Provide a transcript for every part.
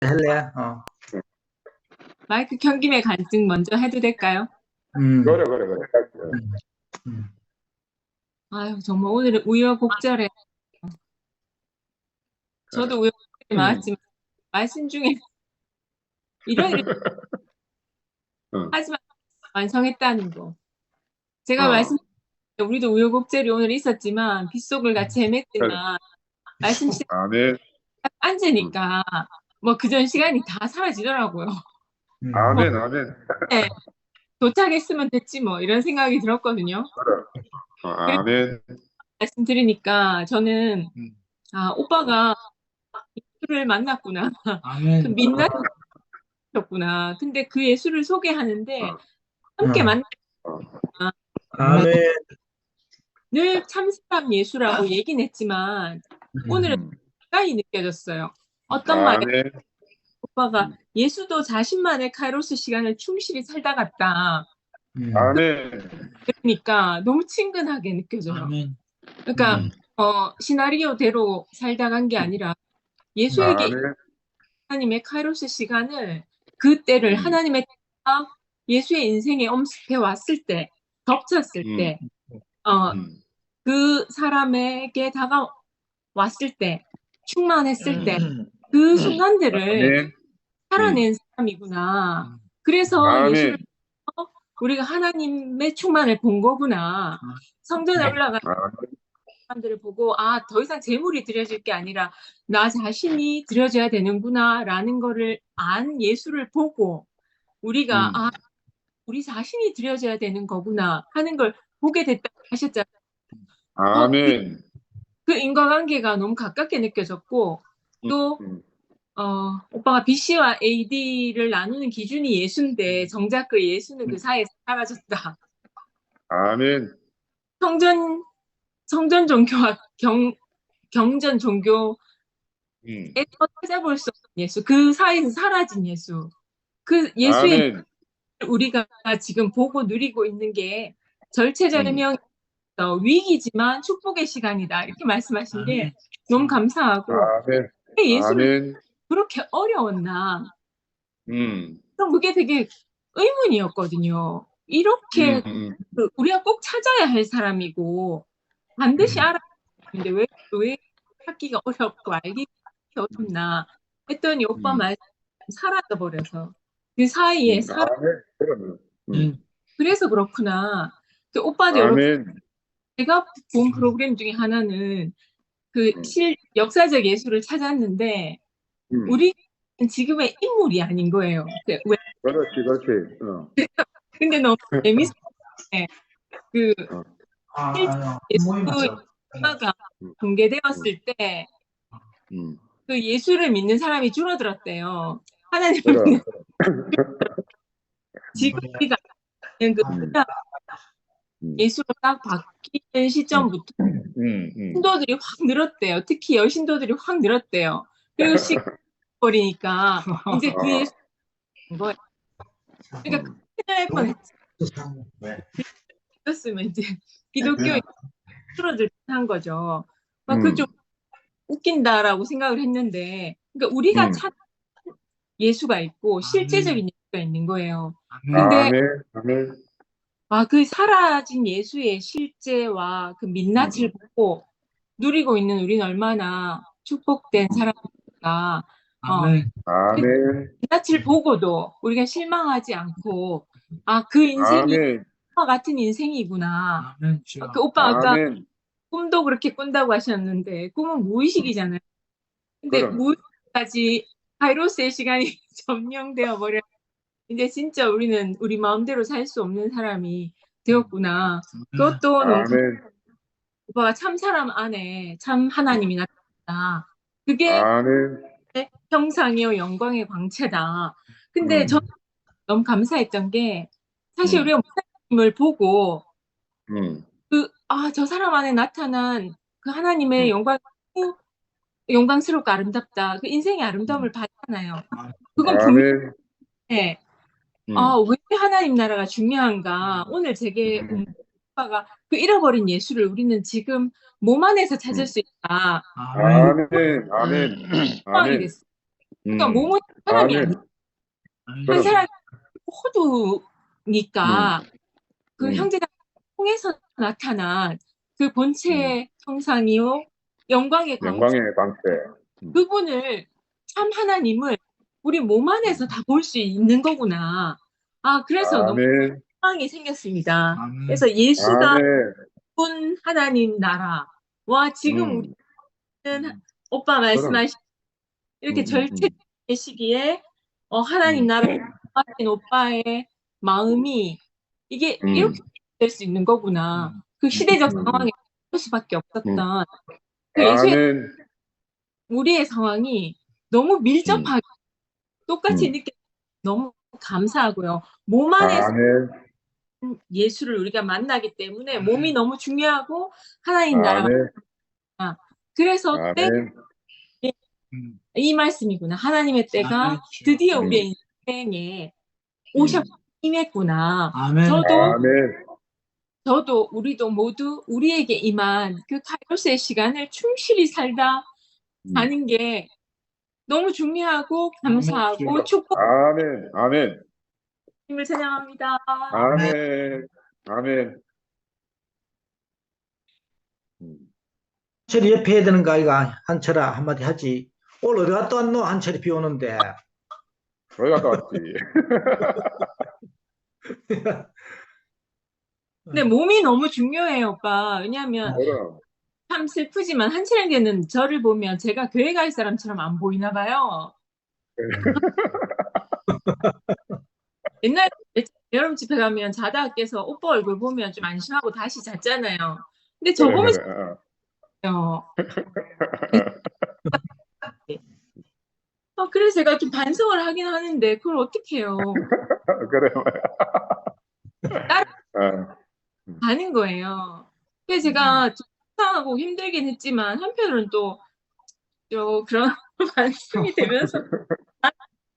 할래요? 마이크 켠 김에 간증 먼저 해도 될까요? 그래. 음, 음. 아유, 정말 오늘은 우여곡절에, 저도 우여곡절이 많았지만, 말씀 중에 이런 응. 하지만 완성했다는 거. 제가 어. 우리도 우여곡절이 오늘 있었지만, 빗속을 같이 그래. 헤맸지만, 말씀 시작 아멘. 앉으니까, 뭐 그전 시간이 다 사라지더라고요. 뭐, 아멘. 네, 도착했으면 됐지 뭐, 이런 생각이 들었거든요. 그래. 그래서 아멘. 말씀 들으니까 저는, 오빠가 예수를 만났구나. 그 아멘. 민낯이었구나. 근데 그 예수를 소개하는데, 어. 함께 만나 어. 아멘. 늘 참사람 예수라고 얘기는 했지만 오늘은 가까이 느껴졌어요. 어떤 말에 아멘. 오빠가 예수도 자신만의 카이로스 시간을 충실히 살다 갔다. 아멘. 그러니까 너무 친근하게 느껴져요. 아멘. 그러니까 시나리오대로 살다 간 게 아니라 예수에게 아멘. 하나님의 카이로스 시간을 그 때를 하나님의 때가 예수의 인생에 엄습해 왔을 때, 덮쳤을 때, 그 사람에게 다가왔을 때, 충만했을 때, 그 순간들을 아멘. 살아낸 사람이구나. 그래서 예수를 아멘. 우리가 하나님의 충만을 본 거구나. 성전에 올라간 아멘. 사람들을 보고 더 이상 제물이 드려질 게 아니라 나 자신이 드려져야 되는구나라는 거를 안 예수를 보고 우리가 우리 자신이 드려져야 되는 거구나 하는 걸 보게 됐다고 하셨잖아요. 아멘. 그 인과관계가 너무 가깝게 느껴졌고 또 오빠가 BC와 AD를 나누는 기준이 예수인데 정작 그 예수는 그 사이에서 사라졌다. 아멘. 성전 종교와 경전 종교에서 찾아볼 수 없는 예수, 그 사이에서 사라진 예수, 그 예수의 아멘. 우리가 지금 보고 누리고 있는 게 절체절명 위기지만 축복의 시간이다 이렇게 말씀하신 게 너무 감사하고 아멘. 예수를 아멘. 그렇게 어려웠나 음. 그게 되게 의문이었거든요. 이렇게 우리가 꼭 찾아야 할 사람이고 반드시 알아야 하는데 왜 찾기가 어렵고 알기 어렵나 했더니 오빠 말씀 사라져 버려서 그 사이에 아멘. 그래서 그렇구나. 그 오빠도 아멘. 제가 본 프로그램 중에 하나는 그 역사적 예수를 찾았는데 우리 지금의 인물이 아닌 거예요. 그렇지. 근데 너무 재밌어요. 그 모임하죠. 예수가 공개되었을 때 그 예수를 믿는 사람이 줄어들었대요. 하나님을 믿는 지금 우리가 그 예수로 딱 바뀌는 시점부터 신도들이 확 늘었대요. 특히 여신도들이 확 늘었대요. 그리고 버리니까 이제 그 예수 거예요. 그러니까 큰일 날 뻔했지. 그랬으면 이제 기독교에 줄어들 한 거죠. 그 좀 웃긴다라고 생각을 했는데, 그러니까 우리가 찾는 예수가 있고 실제적인 예수가 있는 거예요. 근데 아멘. 그 사라진 예수의 실제와 그 민낯을 보고 누리고 있는 우리는 얼마나 축복된 사람일까. 아멘. 민낯을 보고도 우리가 실망하지 않고 그 인생이 같은 인생이구나. 그 오빠 아까 꿈도 그렇게 꾼다고 하셨는데 꿈은 무의식이잖아요. 근데 무의식까지 카이로스의 시간이 점령되어 버려. 이제 진짜 우리는 우리 마음대로 살 수 없는 사람이 되었구나. 그것도 너무 오빠가 참 사람 안에 참 하나님이 나타났다. 그게 형상이요 영광의 광채다. 근데 저는 너무 감사했던 게 사실 우리가 목사님을 보고 저 사람 안에 나타난 그 하나님의 영광스럽고 아름답다. 그 인생의 아름다움을 봤잖아요. 그건 분명해. 왜 하나님 나라가 중요한가? 오늘 제게 오빠가 그 잃어버린 예수를 우리는 지금 몸 안에서 찾을 수 있다. 아멘. 소망이 됐어요. 그러니까 몸은 사람이 아니야. 한 그럼. 사람이 음, 호두니까 그 음, 형제가 통해서 나타난 그 음. 본체의 형상이요 영광의 광채 영광의 방패. 그분을 참 하나님을 우리 몸 안에서 다 볼 수 있는 거구나. 아 그래서 너무 아멘, 희망이 생겼습니다. 아멘. 그래서 예수가 아멘. 본 하나님 나라와 지금 음, 우리는 오빠 그럼. 말씀하신 이렇게 절체의 시기에 하나님 음, 나라 하신 오빠의 마음이 이게 이렇게 음, 될 수 있는 거구나. 그 시대적 상황에 그럴 수밖에 음. 없었던 그 예수의 아멘. 우리의 상황이 너무 음, 밀접하게 똑같이 음. 느껴 너무 감사하고요. 몸 안에서 아멘, 예수를 우리가 만나기 때문에 몸이 너무 중요하고 하나님 나라가 아멘, 그래서 때 아멘. 이 말씀이구나. 하나님의 때가 드디어 음, 우리의 인생에 오셨 음. 임했구나. 아멘. 아멘. 저도 우리도 모두 우리에게 임한 그 카이로스의 시간을 충실히 살다 음. 가는 게 너무 중요하고 감사하고 아멘. 아멘, 아멘, 축복님을 찬양합니다. 아멘, 아멘. 음. 한철이 옆에 해야 되는 거 아이가? 한철아, 한마디 하지. 오늘 어디 갔다 왔노? 한철이 비 오는데. 어디 갔다 왔지? 근데 몸이 너무 중요해요, 오빠. 왜냐하면 그럼. 참 슬프지만 한철에게는 저를 보면 제가 교회 갈 사람처럼 안 보이나 봐요. 옛날에 여름 집에 가면 자다 깨서 오빠 얼굴 보면 좀 안심하고 다시 잤잖아요. 근데 저 그래, 보면 그래. 요 그래서 제가 좀 반성을 하긴 하는데 그걸 어떻게 해요? 그래. 따라 어, 가는 거예요. 그래서 음, 제가 좀 속상하고 힘들긴 했지만 한편으로는 또 그런 반성이 되면서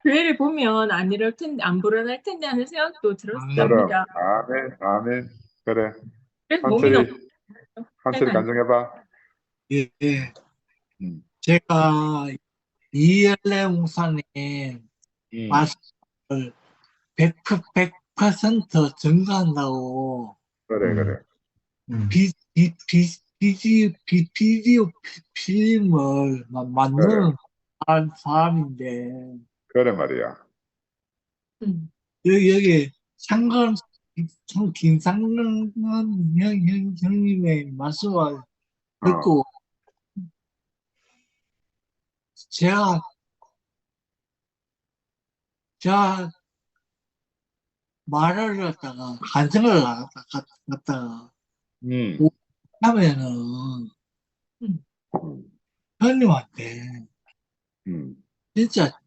교회를 보면 안 이럴 텐데 안 불어날 텐데 하는 생각도 그럼. 들었답니다. 아멘, 아멘. 그래. 그래서 몸이 너무 한철이, 한철이 편한. 간증해봐. 예, 예. 음, 제가 이엘레 목사님 음. 말씀을 100% 증거한다고 그래, 그래. 비디오 필름을 그래. 만드는 사람인데 그래 말이야. 음. 여기 상근 김상근 형님의 말씀을 어, 듣고 제가 제가 말을 갖다가 간증을 갖다가 음, 하면은 음. 음, 형님한테 음, 진짜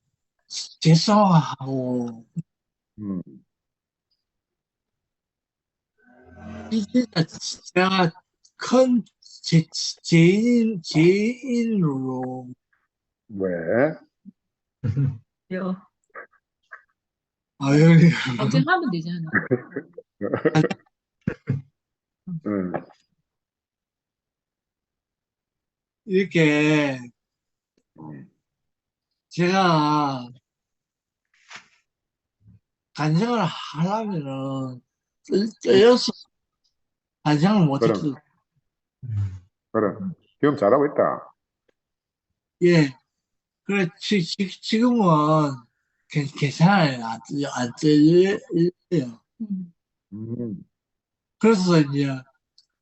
죄송하고 음. 진짜 제가 큰 죄인으로 왜? 요. 아유 반성하면 되잖아. 음, 이렇게 음. 제가 간증을 하려면은 쩌여서 간증을 그럼, 못했거든요. 그럼. 지금 잘하고 있다. 예, 그래 지금은 괜찮아요. 안 쩌여요. 음. 음, 그래서 이제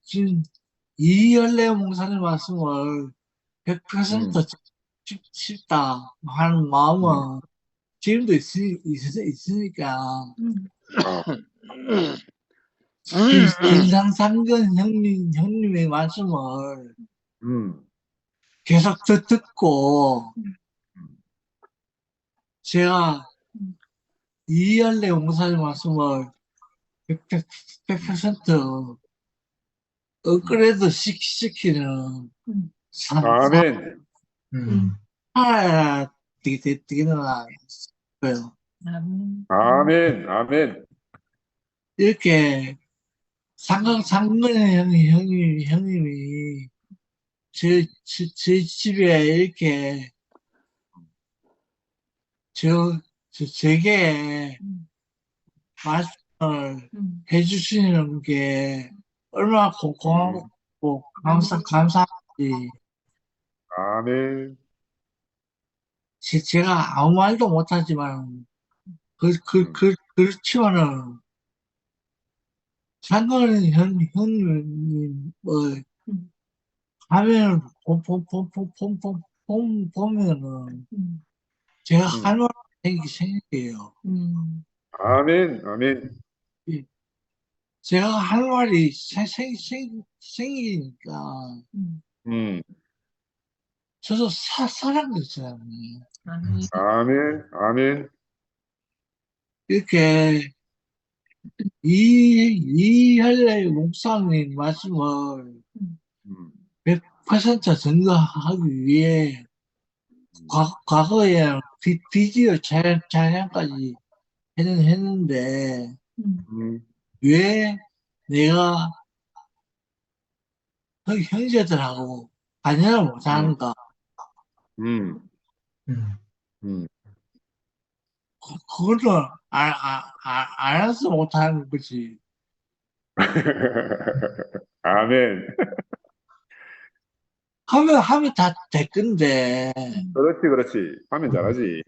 지금 이열래 목사님 말씀을 100% 음, 싶다 하는 음. 마음은 지금도 있으니까 음. 어, 인상상근 형님의 말씀을 음, 계속 듣고 음. 제가 음. 이열래 목사님 말씀을 100% 업그레이드 시키는 음. 아멘, 살아야 되는 거예요. 아멘, 아멘. 이렇게 상근 형님이 제 집에 이렇게 제게 음, 말씀을 음, 해주시는 게 얼마나 고마고 감사한지 아멘. 제가 아무 말도 못하지만 그렇지만은 장관님 형님 음, 화면을 보면은 음, 제가 음. 할 말이 생겨요. 음, 아멘. 아멘. 예, 제가 할 말이 생기니까 음. 음. 저도 사람이잖아요. 아멘. 아멘. 아멘. 이렇게 이할래 목사님 말씀을 음, 음. 100% 증거하기 위해 과거에 비디오 촬영까지 했는데 음, 음. 왜 내가 형제들하고 관여를 음. 못하는가? 음. 음. 음. 그거는 알아서 못하는 거지. 아멘. 하면 다 될 건데, 그렇지, 그렇지. 하면 잘하지.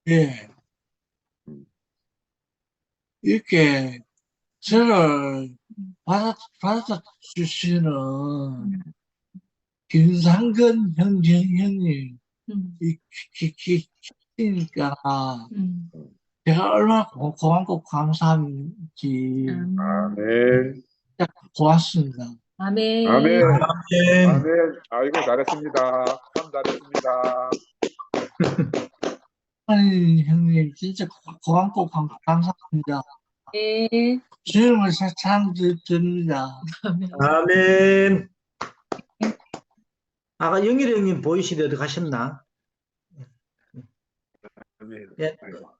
예, 음. 이렇게 저를 음, 받아 주시는 음, 김상근 형님, 음, 키니까 음. 제가 얼마나 고맙고 감사한지 아멘. 진짜 고맙습니다. 아멘. 아멘. 아멘. 아멘. 아이고, 잘했습니다. 참 잘했습니다. 아니, 형님, 진짜 고맙고 감사합니다. 네. 주님을 사랑드립니다. 아멘. 아멘. 아까 영일이 형님 보이시대 어디 가셨나? 아멘. 예, 아이고,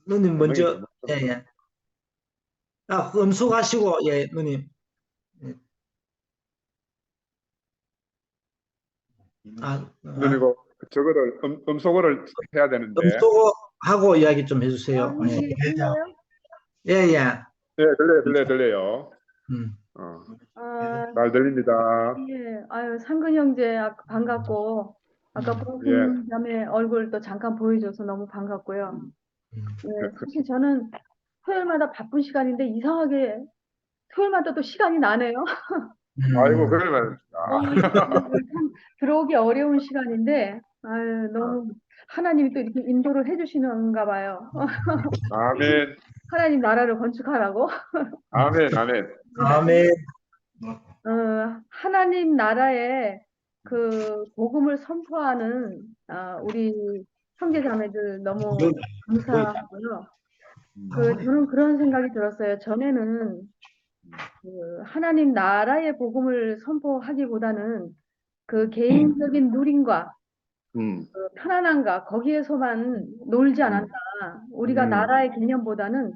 누님 반응이 먼저, 좀 예, 예. 아, 음수가시고, 예, 누님. 예. 누리고 저거를 음소거를 해야 되는데. 음수하고 이야기 좀 해주세요. 예, 네, 들려요? 예, 예. 네, 들려요. 음. 아, 잘 들립니다. 예. 아유, 상근 형제 반갑고, 아까 예. 보신 자매 얼굴 또 잠깐 보여줘서 너무 반갑고요. 예, 사실 저는 토요일마다 바쁜 시간인데 이상하게 토요일마다 또 시간이 나네요. 아이고, 그러면, 참 들어오기 어려운 시간인데, 아유, 너무 하나님이 또 이렇게 인도를 해주시는가 봐요. 아멘, 하나님 나라를 건축하라고. 아멘, 아멘. 아멘. 하나님 나라에 그 복음을 선포하는 우리 형제자매들 너무 감사하고요. 저는 그런 생각이 들었어요. 전에는 그 하나님 나라의 복음을 선포하기보다는 그 개인적인 누림과 음, 그 편안함과 거기에서만 놀지 않았나. 우리가 나라의 개념보다는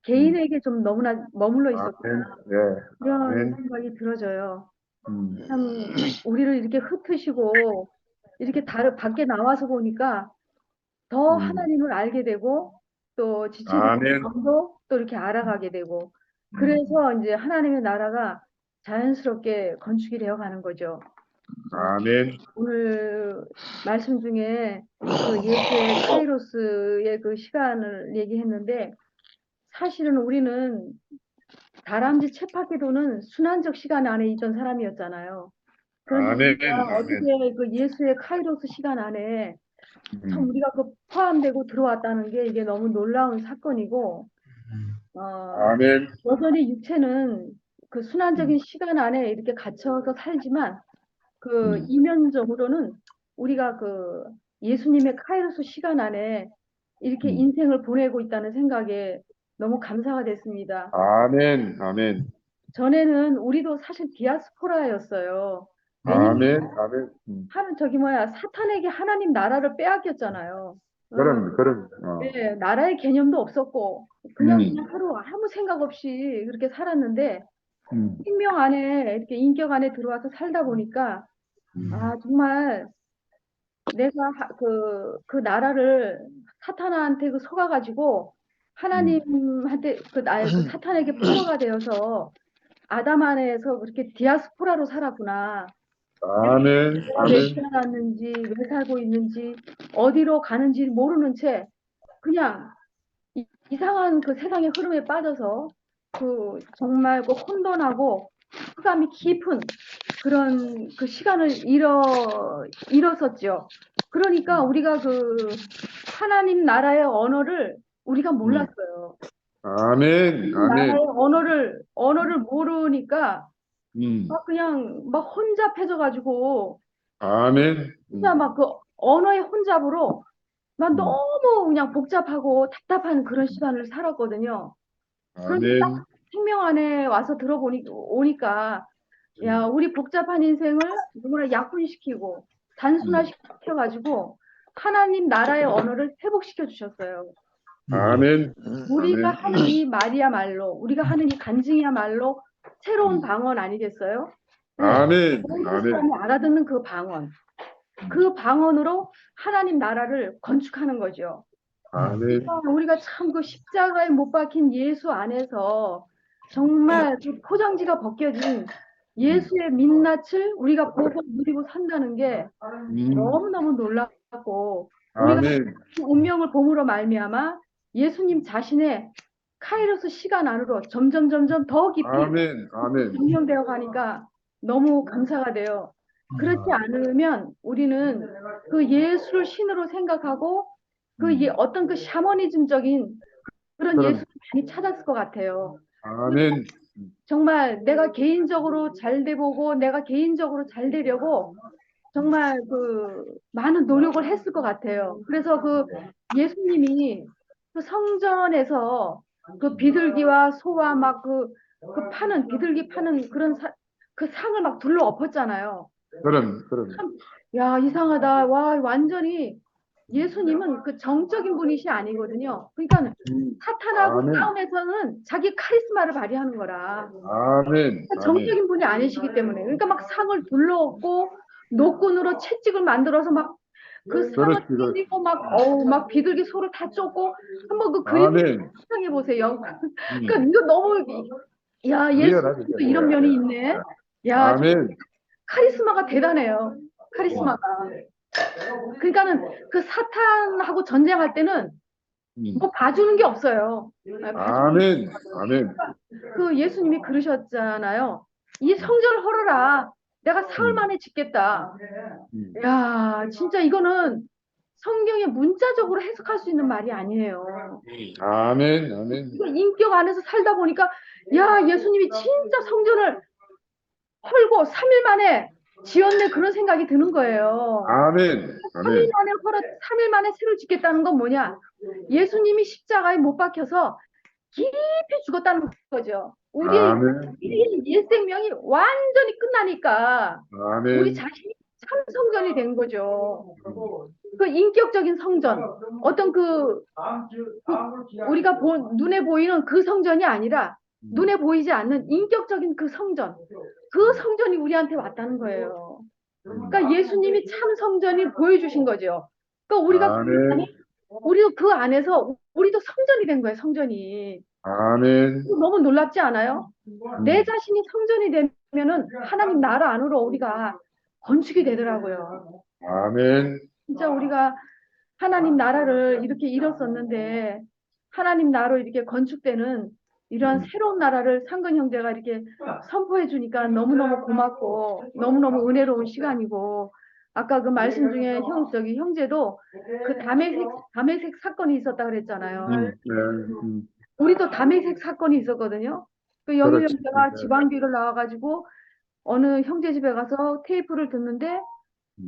개인에게 좀 너무나 머물러 있었구나. 아멘, 예, 그런 아멘. 생각이 들어져요. 음, 참 우리를 이렇게 흩으시고 이렇게 밖에 나와서 보니까 더 하나님을 알게 되고 또 지체된 아멘. 마음도 또 이렇게 알아가게 되고 그래서 이제 하나님의 나라가 자연스럽게 건축이 되어 가는 거죠. 아멘. 오늘 말씀 중에 그 예수의 카이로스의 그 시간을 얘기했는데 사실은 우리는 다람쥐 쳇바퀴도는 순환적 시간 안에 있던 사람이었잖아요. 그런데 아멘, 우리가 아멘. 어떻게 그 예수의 카이로스 시간 안에 참 음, 우리가 그 포함되고 들어왔다는 게 이게 너무 놀라운 사건이고, 아멘. 여전히 육체는 그 순환적인 시간 안에 이렇게 갇혀서 살지만 그 이면적으로는 우리가 그 예수님의 카이로스 시간 안에 이렇게 인생을 보내고 있다는 생각에 너무 감사가 됐습니다. 아멘, 아멘. 전에는 우리도 사실 디아스포라였어요. 왜냐면 아멘, 아멘. 사탄에게 하나님 나라를 빼앗겼잖아요. 그럼, 네, 나라의 개념도 없었고 그냥 하루 아무 생각 없이 그렇게 살았는데 생명 안에 이렇게 인격 안에 들어와서 살다 보니까 아 정말 내가 그 나라를 사탄한테 속아가지고 하나님한테 그 사탄에게 포로가 되어서 아담 안에서 그렇게 디아스포라로 살았구나. 아멘. 왜 아멘. 태어났는지, 왜 살고 있는지, 어디로 가는지 모르는 채 그냥 이상한 그 세상의 흐름에 빠져서 그 정말 그 혼돈하고 흑암이 깊은 그런 그 시간을 잃었었죠. 그러니까 우리가 그 하나님 나라의 언어를 우리가 몰랐어요. 아멘. 나라의 아멘. 언어를 모르니까 음. 막 그냥 막 혼잡해져가지고 아멘. 진짜 막 그 언어의 혼잡으로 난 너무 그냥 복잡하고 답답한 그런 시간을 살았거든요. 그런데 딱 아멘. 생명 안에 와서 오니까 야, 우리 복잡한 인생을 너무나 약분시키고 단순화시켜가지고 하나님 나라의 언어를 회복시켜 주셨어요. 아멘. 우리가 아멘. 하는 이 말이야말로, 우리가 하는 이 간증이야말로 새로운 방언 아니겠어요? 네. 아멘. 모든 아멘. 사람이 알아듣는 그 방언. 그 방언으로 하나님 나라를 건축하는 거죠. 아멘. 우리가 참 그 십자가에 못 박힌 예수 안에서 정말 그 포장지가 벗겨진 예수의 민낯을 우리가 보고 누리고 산다는 게 너무너무 놀랍고 우리가 아멘. 그 운명을 봄으로 말미암아 예수님 자신의 카이로스 시간 안으로 점점 더 깊이 아멘. 아멘. 증명되어 가니까 너무 감사가 돼요. 그렇지 않으면 우리는 그 예수를 신으로 생각하고 어떤 그 샤머니즘적인 그런 예수를 많이 찾았을 것 같아요. 아멘. 정말 내가 개인적으로 잘 돼보고 내가 개인적으로 잘 되려고 정말 그 많은 노력을 했을 것 같아요. 그래서 그 예수님이 그 성전에서 그 비둘기와 소와 막 비둘기 파는 그 상을 막 둘러 엎었잖아요. 그럼. 야, 이상하다. 와, 완전히 예수님은 그 정적인 분이시 아니거든요. 그러니까 사탄하고 아멘. 싸움에서는 자기 카리스마를 발휘하는 거라. 아멘. 아멘. 정적인 분이 아니시기 때문에. 그러니까 막 상을 둘러엎고 노끈으로 채찍을 만들어서 막 그 상을 그렇지. 찢고 막 비둘기 소를 다 쫓고 한번 그 그림 아멘. 상상해 보세요. 그러니까 이거 너무 야, 리얼하죠, 예수님도 리얼. 이런 면이 있네. 야, 아멘. 카리스마가 대단해요. 카리스마가. 그러니까는 그 사탄하고 전쟁할 때는 뭐 봐주는 게 없어요. 아멘. 아멘. 그 예수님이 그러셨잖아요. 이 성전을 헐어라. 내가 사흘 만에 짓겠다. 야, 진짜 이거는 성경의 문자적으로 해석할 수 있는 말이 아니에요. 아멘. 아멘. 이거 인격 안에서 살다 보니까 야, 예수님이 진짜 성전을 헐고 3일 만에 지었네 그런 생각이 드는 거예요. 아멘. 3일 만에 새로 짓겠다는 건 뭐냐? 예수님이 십자가에 못 박혀서 깊이 죽었다는 거죠. 우리의 아멘. 옛 생명이 완전히 끝나니까 우리 아멘. 자신이 참 성전이 된 거죠. 그 인격적인 성전, 어떤 우리가 눈에 보이는 그 성전이 아니라 눈에 보이지 않는 인격적인 그 성전이 우리한테 왔다는 거예요. 그러니까 예수님이 참 성전이 보여주신 거죠. 그러니까 아멘. 우리도 그 안에서 우리도 성전이 된 거예요. 성전이. 아멘. 너무 놀랍지 않아요? 내 자신이 성전이 되면은 하나님 나라 안으로 우리가 건축이 되더라고요. 아멘. 진짜 우리가 하나님 나라를 이렇게 잃었었는데 하나님 나라로 이렇게 건축되는 이러한 새로운 나라를 상근 형제가 이렇게 선포해 주니까 너무너무 고맙고 너무너무 은혜로운 시간이고 아까 그 말씀 중에 형제도 그 담에색 사건이 있었다 그랬잖아요. 우리도 담에색 사건이 있었거든요. 그 영희 그렇지. 형제가 지방교회를 나와가지고 어느 형제 집에 가서 테이프를 듣는데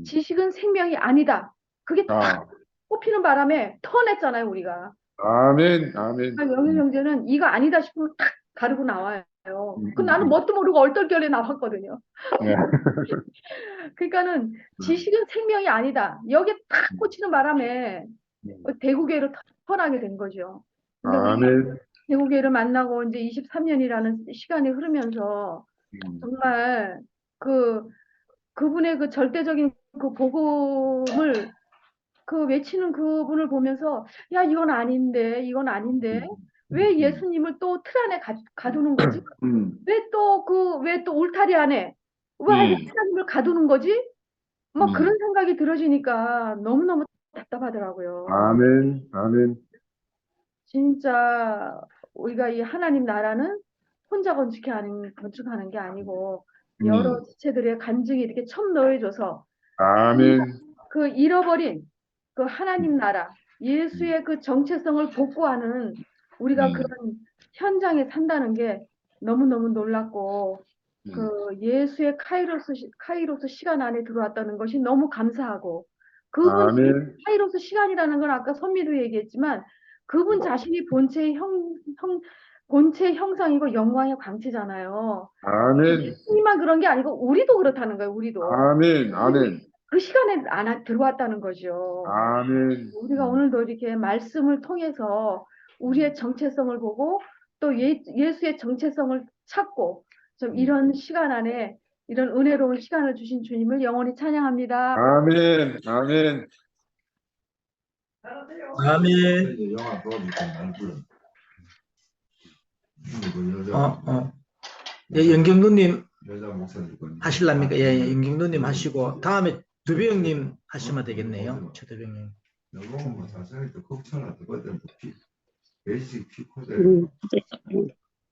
지식은 생명이 아니다. 그게 딱 꼽히는 바람에 터냈잖아요, 우리가. 아멘. 아멘. 영희 형제는 이거 아니다 싶으면 탁 가르고 나와요. 그 나는 뭣도 모르고 얼떨결에 나왔거든요. 그러니까는 지식은 생명이 아니다. 여기에 탁 꽂히는 바람에 대구교회로 터나게 된 거죠. 근데 아멘. 대구교회를 만나고 이제 23년이라는 시간이 흐르면서 정말 그분의 그 절대적인 그 복음을 그 외치는 그분을 보면서 야 이건 아닌데 이건 아닌데 왜 예수님을 또 틀 안에 가두는 거지? 왜 또 울타리 안에 왜 하나님을 가두는 거지? 막 그런 생각이 들어지니까 너무너무 답답하더라고요. 아멘, 아멘. 진짜 우리가 이 하나님 나라는 혼자 건축하는 게 아니고 여러 지체들의 간증이 이렇게 첨예해져서 아멘, 그 잃어버린 그 하나님 나라, 예수의 그 정체성을 복구하는 우리가 그런 현장에 산다는 게 너무너무 놀랍고 그 예수의 카이로스 시간 안에 들어왔다는 것이 너무 감사하고 그분 아멘, 카이로스 시간이라는 건 아까 선미도 얘기했지만 그분 자신이 본체의 형상이고 영광의 광채잖아요. 아멘, 예수님만 그런 게 아니고 우리도 그렇다는 거예요. 우리도. 아멘, 아멘, 그 시간에 들어왔다는 거죠. 아멘, 우리가 오늘도 이렇게 말씀을 통해서 우리의 정체성을 보고 또 예수의 정체성을 찾고 좀 이런 시간 안에 이런 은혜로운 시간을 주신 주님을 영원히 찬양합니다. 아멘, 아멘. 아멘. 영화 도와줄게 많이 불러. 예, 영경도님 여자 목사님 하실랍니까? 예, 영경도님 하시고 다음에 두배영님 하시면 되겠네요. 최두배영님. 너무 뭐 사실 또 걱정하다 그때 베이직 피코들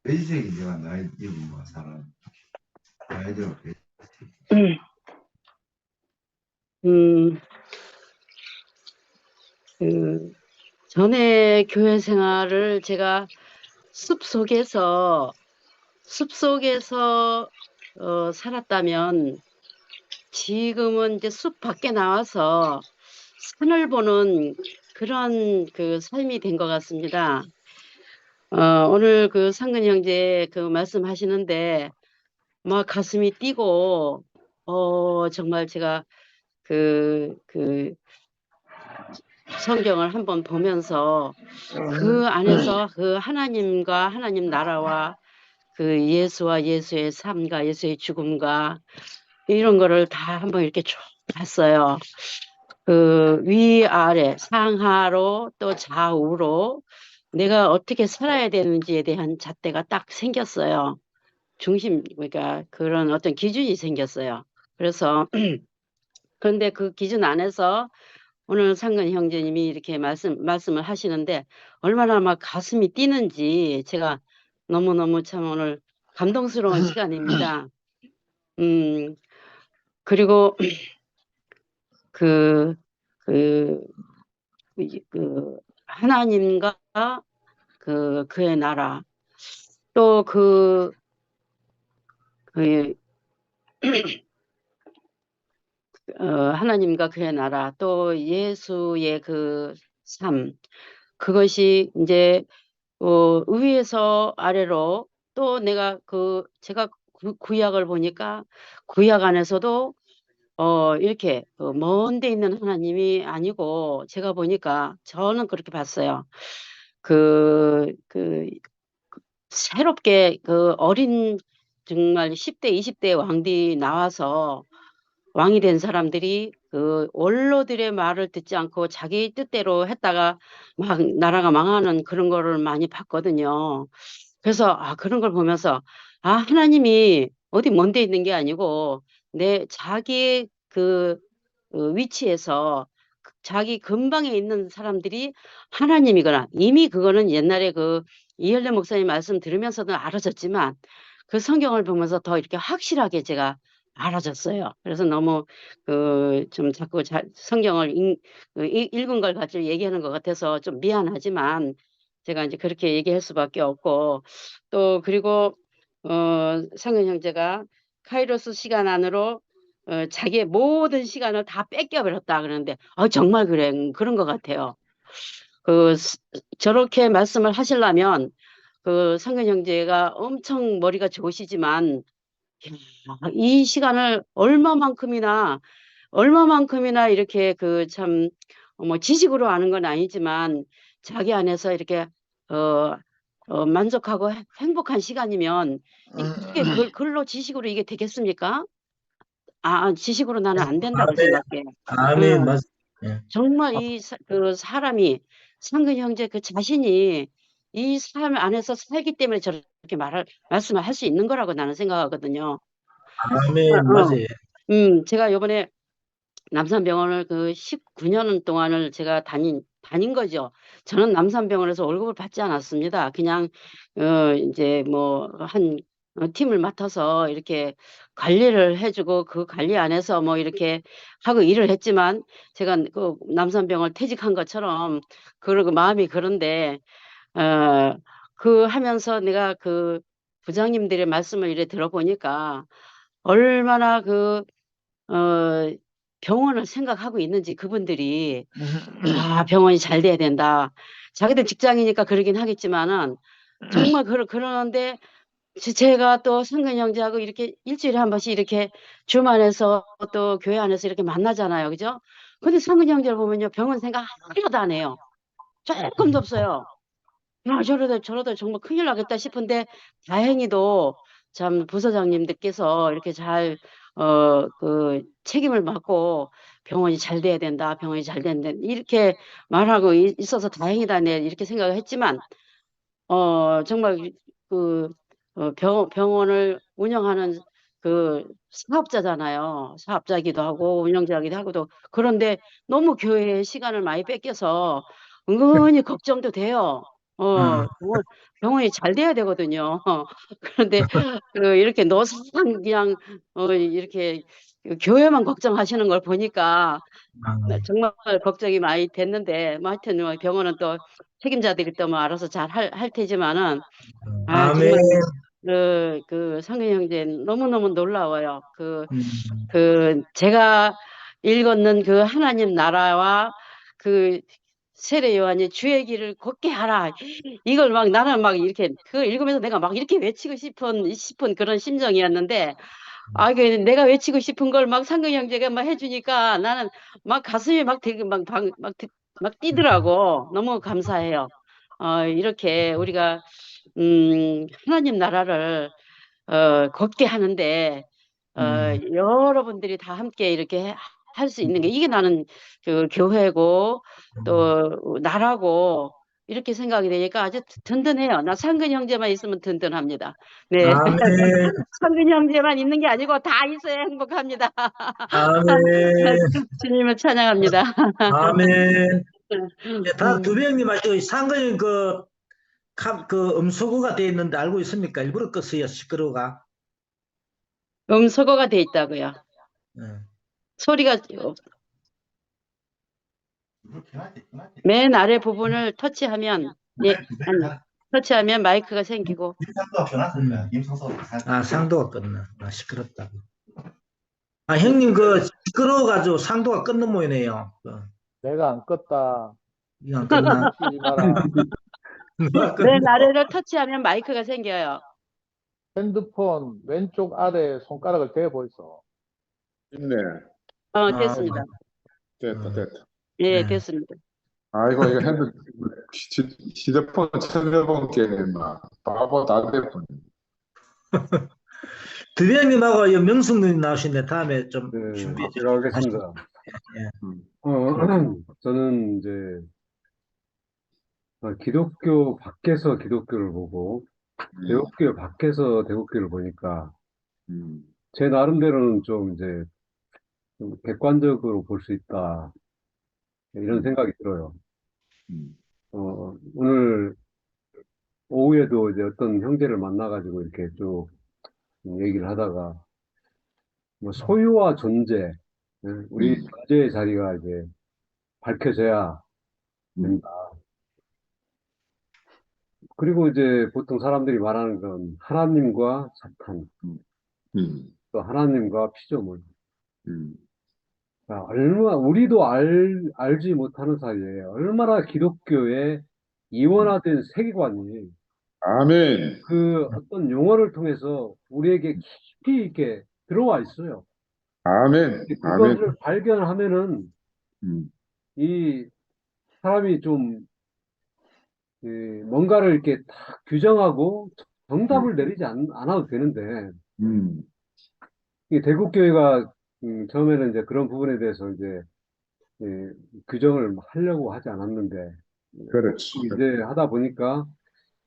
베이직이 제가 나이 입은 뭐 사람 나이대로 전에 교회 생활을 제가 숲속에서 살았다면 지금은 이제 숲 밖에 나와서 산을 보는 그런 그 삶이 된 것 같습니다. 오늘 그 상근 형제 그 말씀하시는데 막 가슴이 뛰고 정말 제가 그 성경을 한번 보면서 그 안에서 그 하나님과 하나님 나라와 그 예수와 예수의 삶과 예수의 죽음과 이런 거를 다 한번 이렇게 쭉 봤어요. 그 위아래 상하로 또 좌우로 내가 어떻게 살아야 되는지에 대한 잣대가 딱 생겼어요. 그러니까 그런 어떤 기준이 생겼어요. 그래서 그런데 그 기준 안에서 오늘 상근 형제님이 이렇게 말씀을 하시는데 얼마나 막 가슴이 뛰는지 제가 너무너무 참 오늘 감동스러운 시간입니다. 그리고 그 하나님과 그의 나라 또 하나님과 그의 나라 또 예수의 그 삶 그것이 이제 위에서 아래로 또 제가 구약을 보니까 구약 안에서도 이렇게 먼 데 있는 하나님이 아니고 제가 보니까 저는 그렇게 봤어요. 새롭게 어린 정말 10대 20대 왕들이 나와서 왕이 된 사람들이 원로들의 말을 듣지 않고 자기 뜻대로 했다가 막 나라가 망하는 그런 거를 많이 봤거든요. 그래서 그런 걸 보면서 하나님이 어디 먼 데 있는 게 아니고 자기의 위치에서 자기 근방에 있는 사람들이 하나님이거나 이미 그거는 옛날에 이현래 목사님 말씀 들으면서도 알아졌지만 그 성경을 보면서 더 이렇게 확실하게 제가 알아졌어요. 그래서 너무 좀 자꾸 성경을 읽은 걸 가지고 얘기하는 것 같아서 좀 미안하지만 제가 이제 그렇게 얘기할 수밖에 없고 또 그리고 상근 형제가 카이로스 시간 안으로 자기의 모든 시간을 다 뺏겨버렸다 그러는데 정말 그런 것 같아요. 저렇게 말씀을 하시려면 상근 형제가 엄청 머리가 좋으시지만 이 시간을 얼마만큼이나 이렇게 참 지식으로 아는 건 아니지만 자기 안에서 이렇게 만족하고 행복한 시간이면 이게 글로 지식으로 이게 되겠습니까? 지식으로 나는 안 된다고 아멘, 생각해. 아멘, 어, 맞. 예. 정말 그 사람이 상근 형제 그 자신이 이 삶 안에서 살기 때문에 저렇게 말씀을 할 수 있는 거라고 나는 생각하거든요. 아멘, 맞아요. 제가 요번에 남산병원을 그 19년 동안을 제가 다닌 거죠. 저는 남산병원에서 월급을 받지 않았습니다. 그냥 이제 뭐 한 팀을 맡아서 이렇게 관리를 해주고 그 관리 안에서 뭐 이렇게 하고 일을 했지만 제가 그 남산병원을 퇴직한 것처럼 그러고 마음이 그런데 그 하면서 내가 그 부장님들의 말씀을 이래 들어보니까 얼마나 어, 병원을 생각하고 있는지 그분들이 병원이 잘 돼야 된다. 자기들 직장이니까 그러긴 하겠지만은 정말 그러는데 제가 또 상근 형제하고 이렇게 일주일에 한 번씩 이렇게 주말에서 또 교회 안에서 이렇게 만나잖아요. 그죠? 근데 상근 형제를 보면요. 병원 생각 하나도 안 해요. 조금도 없어요. 저러다 정말 큰일 나겠다 싶은데 다행히도 참 부서장님들께서 이렇게 잘 그 책임을 맡고 병원이 잘 돼야 된다. 병원이 잘 된다. 이렇게 말하고 있어서 다행이다. 네, 이렇게 생각을 했지만 정말 그 병원을 운영하는 그 사업자잖아요. 사업자이기도 하고 운영자이기도 하고도 그런데 너무 교회에 시간을 많이 뺏겨서 은근히 걱정도 돼요. 음, 병원이 잘 돼야 되거든요. 그런데 이렇게 노상 그냥 이렇게 교회만 걱정하시는 걸 보니까 정말 걱정이 많이 됐는데 뭐 하여튼 뭐 병원은 또 책임자들이 또 뭐 알아서 잘 할 테지만은 아멘. 정말 그 상근 형제 너무너무 놀라워요. 음, 제가 읽었는 그 하나님 나라와 그 세례 요한이 주의 길을 걷게 하라. 이걸 막 나는 막 이렇게 그 읽으면서 내가 막 이렇게 외치고 싶은 그런 심정이었는데 그 내가 외치고 싶은 걸 막 상근 형제가 막 해주니까 나는 막 가슴이 막 되게 막 뛰더라고. 너무 감사해요. 이렇게 우리가 하나님 나라를 걷게 하는데 여러분들이 다 함께 이렇게 할 수 있는 게 이게 나는 그 교회고 또 나라고 이렇게 생각이 되니까 아주 든든해요. 나 상근 형제만 있으면 든든합니다. 네. 아멘, 상근 형제만 있는 게 아니고 다 있어야 행복합니다. 아멘, 주님을 찬양합니다. 아멘. 예, 다 음, 두 명님 하시고 상근이 그 음소거가 되어 있는데 알고 있습니까? 일부러 껐어요, 시끄러워가. 음소거가 돼 있다고요. 예. 소리가 맨 아래 부분을 터치하면 아니 터치하면 마이크가 생기고 상도가 껐나? 시끄럽다고. 형님 시끄러워가지고 상도가 끊는 모양이네요. 내가 안 껐다. 이거 안 껐나? 끼지 마라. 누가 맨 껐나? 아래를 터치하면 마이크가 생겨요. 핸드폰 왼쪽 아래 손가락을 대어 보이소. 있네. 됐습니다. 됐다, 됐다. 예, 네. 됐습니다. 아이고, 이거 휴대폰 찾아본 게임, 막, 바보 다 됐군. 드비앙님하고 명숙님 나오신데 다음에 좀 네, 준비해 제가 하겠습니다. 예. 저는 이제 기독교 밖에서 기독교를 보고 대국교 밖에서 대국교를 보니까 제 나름대로는 좀 이제 좀 객관적으로 볼 수 있다 이런 생각이 들어요. 오늘 오후에도 이제 어떤 형제를 만나가지고 이렇게 쭉 얘기를 하다가 뭐 소유와 존재, 우리 존재의 자리가 이제 밝혀져야 된다. 그리고 이제 보통 사람들이 말하는 건 하나님과 사탄, 또 하나님과 피조물. 우리도 알지 못하는 사이에 얼마나 기독교의 이원화된 세계관이 아멘. 그 어떤 용어를 통해서 우리에게 깊이 있게 들어와 있어요. 아멘. 아멘. 그것을 발견하면은 이 사람이 좀 뭔가를 이렇게 딱 규정하고 정답을 내리지 않아도 되는데 이 대국교회가 처음에는 이제 그런 부분에 대해서 이제 예, 규정을 하려고 하지 않았는데 그렇지. 이제 하다 보니까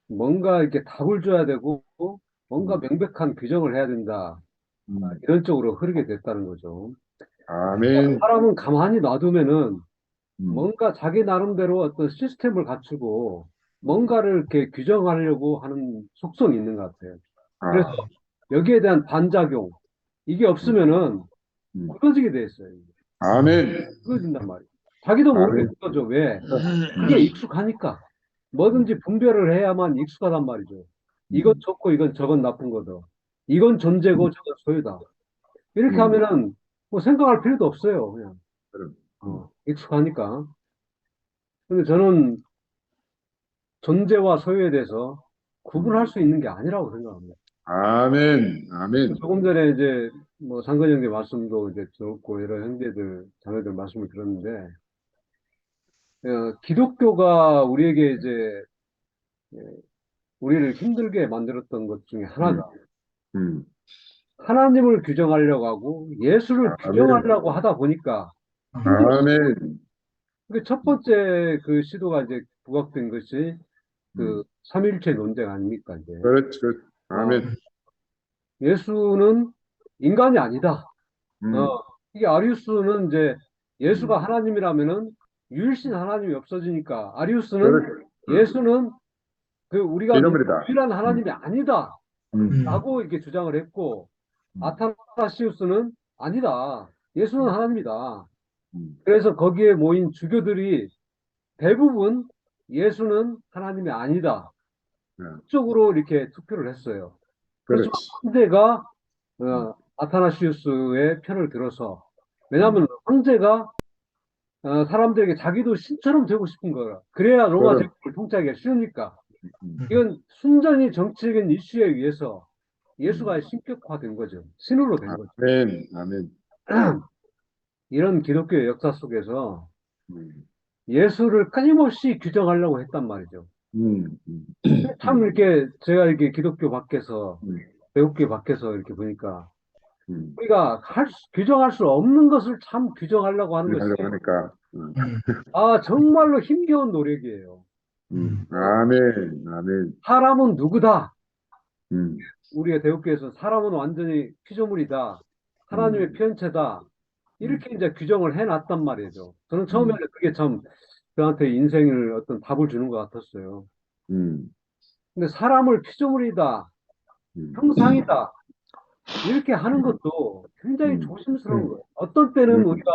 뭔가 이렇게 답을 줘야 되고 뭔가 명백한 규정을 해야 된다. 이런 쪽으로 흐르게 됐다는 거죠. 아멘. 사람은 가만히 놔두면은 음, 뭔가 자기 나름대로 어떤 시스템을 갖추고 뭔가를 이렇게 규정하려고 하는 속성이 있는 것 같아요. 그래서 아, 여기에 대한 반작용, 이게 없으면은 음. 굳어지게 돼 있어요. 아멘. 굳어진단 말이에요. 자기도 모르게 아멘. 굳어져. 왜? 그게 익숙하니까. 뭐든지 분별을 해야만 익숙하단 말이죠. 이건 좋고 이건 저건 나쁜 거다. 이건 존재고 저건 소유다. 이렇게 하면은 뭐 생각할 필요도 없어요. 그냥 그럼. 익숙하니까. 근데 저는 존재와 소유에 대해서 구분할 수 있는 게 아니라고 생각합니다. 아멘. 아멘. 조금 전에 이제 뭐 상근 형제 말씀도 이제 들었고 여러 형제들 자매들 말씀을 들었는데 기독교가 우리에게 이제 예, 우리를 힘들게 만들었던 것 중에 하나가 음. 하나님을 규정하려고 하고 예수를 규정하려고 하다 보니까 아멘. 그 첫 번째 그 시도가 이제 부각된 것이 그 삼위일체 논쟁 아닙니까 이제 그렇지. 그렇지. 아멘. 예수는 인간이 아니다. 음. 이게 아리우스는 이제 예수가 하나님이라면은 유일신 하나님이 없어지니까 아리우스는 그렇지. 예수는 그 우리가 피조물이다. 유일한 하나님이 아니다. 음. 라고 이렇게 주장을 했고 아타나시우스는 아니다. 예수는 하나님이다. 그래서 거기에 모인 주교들이 대부분 예수는 하나님이 아니다. 쪽으로 이렇게 투표를 했어요. 그래서 그렇지. 황제가 아타나시우스의 편을 들어서 왜냐하면 황제가 사람들에게 자기도 신처럼 되고 싶은 거야. 그래야 로마 그럼. 제국을 통치하기가 쉬우니까. 이건 순전히 정치적인 이슈에 의해서 예수가 신격화된 거죠. 신으로 된 거죠. 아멘. 아멘. 이런 기독교의 역사 속에서 음. 예수를 끊임없이 규정하려고 했단 말이죠. 참 이렇게 제가 이렇게 기독교 밖에서 배우교 밖에서 이렇게 보니까 우리가 규정할 수 없는 것을 참 규정하려고 하는 것이 하려고 하니까. 정말로 힘겨운 노력이에요. 아멘. 아멘. 사람은 누구다? 음. 우리가 대우교에서 사람은 완전히 피조물이다. 하나님의 편체다. 이렇게 이제 규정을 해놨단 말이죠. 저는 처음에는 그게 참 저한테 인생을 어떤 답을 주는 것 같았어요. 근데 사람을 피조물이다. 형상이다. 이렇게 하는 것도 굉장히 조심스러운 거예요. 어떤 때는 우리가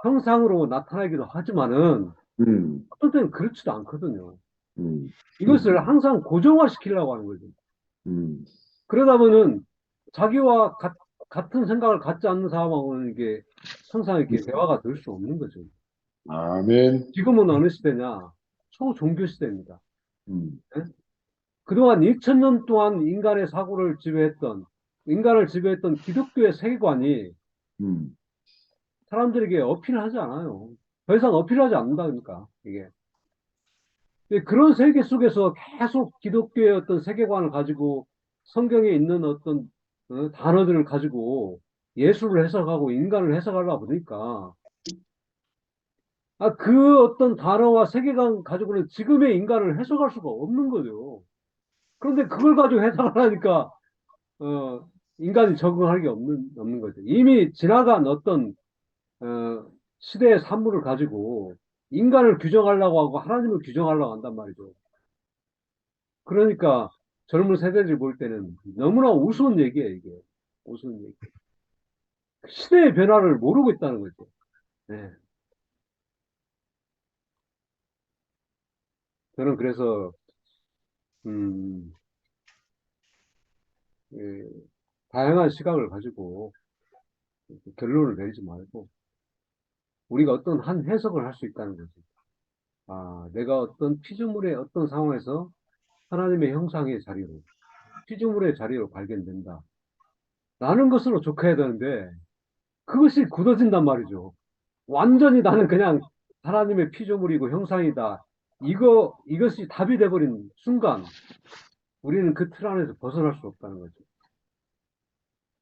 형상으로 나타나기도 하지만은 어떤 때는 그렇지도 않거든요. 이것을 항상 고정화시키려고 하는 거죠. 그러다 보면 자기와 같은 생각을 갖지 않는 사람하고는 이게 항상 이렇게 대화가 될 수 없는 거죠. 아멘. 지금은 어느 시대냐? 초종교 시대입니다. 음. 예? 그동안 2000년 동안 인간의 사고를 지배했던, 인간을 지배했던 기독교의 세계관이 사람들에게 어필하지 않아요. 더 이상 어필하지 않는다니까, 이게. 그런 세계 속에서 계속 기독교의 어떤 세계관을 가지고 성경에 있는 어떤 단어들을 가지고 예수를 해석하고 인간을 해석하려다 보니까 그 어떤 단어와 세계관 가지고는 지금의 인간을 해석할 수가 없는 거죠. 그런데 그걸 가지고 해석하려니까 인간이 적응할 게 없는 거죠. 이미 지나간 어떤 시대의 산물을 가지고 인간을 규정하려고 하고 하나님을 규정하려고 한단 말이죠. 그러니까 젊은 세대들이 볼 때는 너무나 우스운 얘기예요, 이게. 우스운 얘기. 시대의 변화를 모르고 있다는 거죠. 네. 저는 그래서 예, 다양한 시각을 가지고 결론을 내리지 말고 우리가 어떤 한 해석을 할 수 있다는 거죠. 내가 어떤 피조물의 어떤 상황에서 하나님의 형상의 자리로, 피조물의 자리로 발견된다. 라는 것으로 족해야 되는데 그것이 굳어진단 말이죠. 완전히 나는 그냥 하나님의 피조물이고 형상이다. 이것이 답이 돼버린 순간 우리는 그 틀 안에서 벗어날 수 없다는 거죠.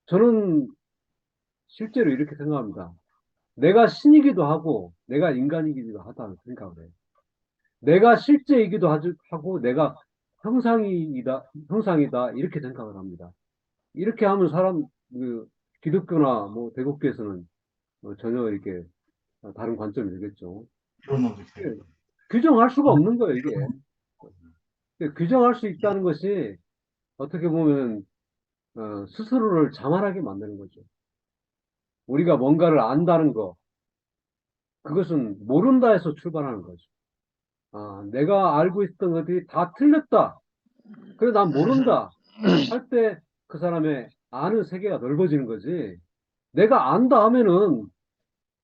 저는 실제로 이렇게 생각합니다. 내가 신이기도 하고 내가 인간이기도 하다는 생각을 해요. 내가 실제이기도 하고 내가 형상이다 이렇게 생각을 합니다. 이렇게 하면 기독교나 뭐 대국교에서는 전혀 이렇게 다른 관점이 되겠죠. 규정할 수가 없는 거예요, 이게. 규정할 수 있다는 것이 어떻게 보면 스스로를 자만하게 만드는 거죠. 우리가 뭔가를 안다는 거, 그것은 모른다에서 출발하는 거죠. 내가 알고 있던 것들이 다 틀렸다. 그래, 난 모른다. 할 때 그 사람의 아는 세계가 넓어지는 거지. 내가 안다 하면은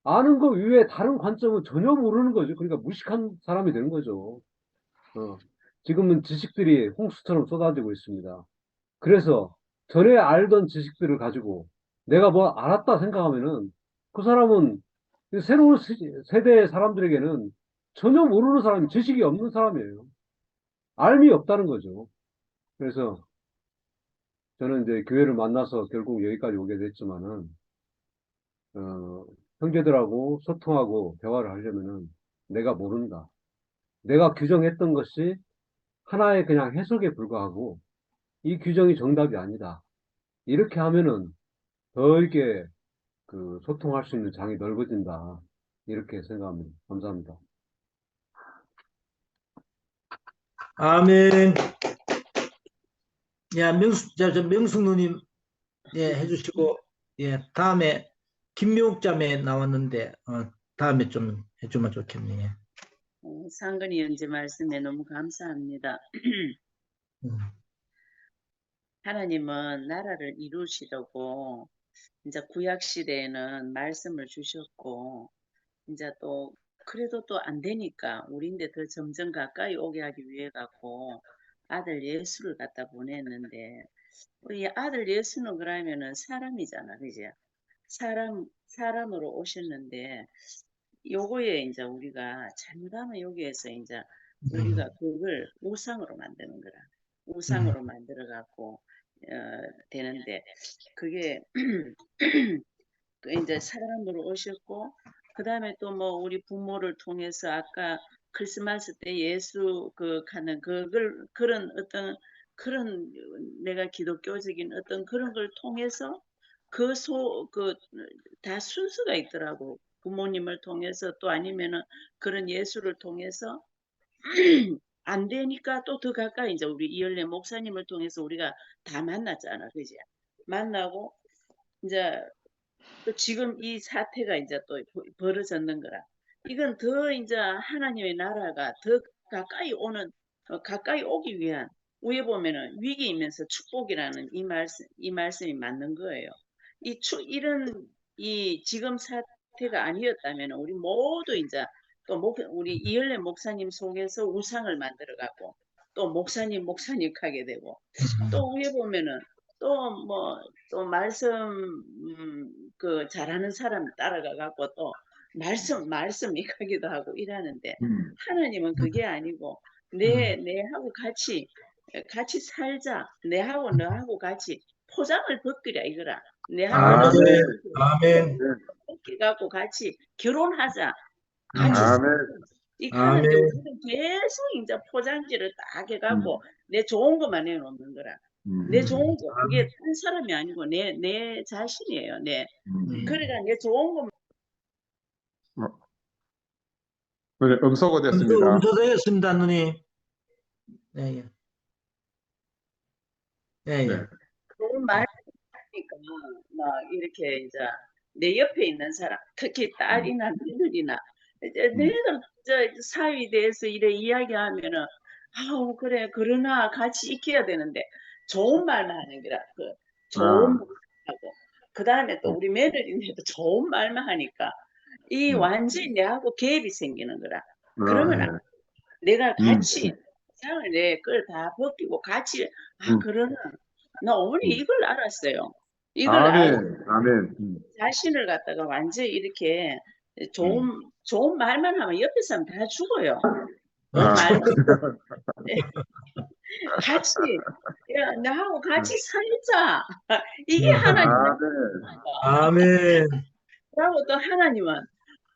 아는 거 이외에 다른 관점은 전혀 모르는 거죠. 그러니까 무식한 사람이 되는 거죠. 지금은 지식들이 홍수처럼 쏟아지고 있습니다. 그래서 전에 알던 지식들을 가지고 내가 뭐 알았다 생각하면은 그 사람은 새로운 세대의 사람들에게는 전혀 모르는 사람이, 지식이 없는 사람이에요. 알미 없다는 거죠. 그래서 저는 이제 교회를 만나서 결국 여기까지 오게 됐지만은, 형제들하고 소통하고 대화를 하려면은 내가 모른다. 내가 규정했던 것이 하나의 그냥 해석에 불과하고 이 규정이 정답이 아니다. 이렇게 하면은 더 이렇게 소통할 수 있는 장이 넓어진다. 이렇게 생각합니다. 감사합니다. 아멘. 야, 명숙 누님, 예, 해주시고, 예, 다음에 김미옥 자매 나왔는데, 다음에 좀 해주면 좋겠네요. 상근이 연재 말씀에 너무 감사합니다. 하나님은 나라를 이루시려고 이제 구약 시대에는 말씀을 주셨고, 이제 또 그래도 또 안 되니까 우리인데 더 점점 가까이 오게 하기 위해 갖고 아들 예수를 갖다 보냈는데, 이 아들 예수는 그러면은 사람이잖아, 그죠? 사람으로 오셨는데, 요거에 이제 우리가 잘못하면 여기에서 이제 우리가 그걸 우상으로 만드는 거라. 우상으로 만들어 갖고 되는데, 그게 그 이제 사람으로 오셨고, 그 다음에 또 뭐 우리 부모를 통해서 아까 크리스마스 때 예수 하는 그런 어떤 그런 내가 기독교적인 어떤 그런 걸 통해서 다 순서가 있더라고. 부모님을 통해서 또 아니면은 그런 예수를 통해서 안 되니까 또 더 가까이 이제 우리 이열래 목사님을 통해서 우리가 다 만났잖아, 그지? 만나고 이제 또 지금 이 사태가 이제 또 벌어졌는 거라. 이건 더 이제 하나님의 나라가 더 가까이 오기 위한, 위에 보면은 위기이면서 축복이라는 이 말씀이 맞는 거예요. 이 지금 사태가 아니었다면 우리 모두 이제 또 우리 이열래 목사님 속에서 우상을 만들어 갖고 또 목사님 하게 되고, 또 위에 보면은 또 말씀 잘하는 사람 따라가 갖고 또 말씀 익하기도 하고 이러는데, 하나님은 그게 아니고 내하고 같이 살자. 내하고 너하고 같이 포장을 벗기라 이거라. 내하고 아멘. 벗기 갖고 같이 결혼하자. 같이 이 아멘. 하는데 우리는 계속 이제 포장지를 딱 해갖고 내 좋은 것만 해놓는 거라. 내 좋은 거, 그게 한 사람이 아니고 내 자신이에요. 그러니까 내 좋은 거. 네, 음소거 됐습니다. 음소되었습니다, 누님. 예, 예. 예, 예. 좋은 말 하니까 막 이렇게 이제 내 옆에 있는 사람, 특히 딸이나 며느리나 너희들 사위에 대해서 이래 이야기하면은 아우 그래 그러나 같이 익혀야 되는데 좋은 말만 하는 거라. 좋은 말 하고 그 다음에 또 우리 며느리네도 좋은 말만 하니까 이 완전히 내하고 갭이 생기는 거라. 그러면 내가 같이 상을 내 걸 다 벗기고 같이 그러나 나 어머니 이걸 알았어요. 이걸 알고 자신을 갖다가 완전히 이렇게 좋은 말만 하면 옆에 사람 다 죽어요. 같이 야, 나하고 같이 살자. 이게 하나님 아멘. 그리고 또 하나님은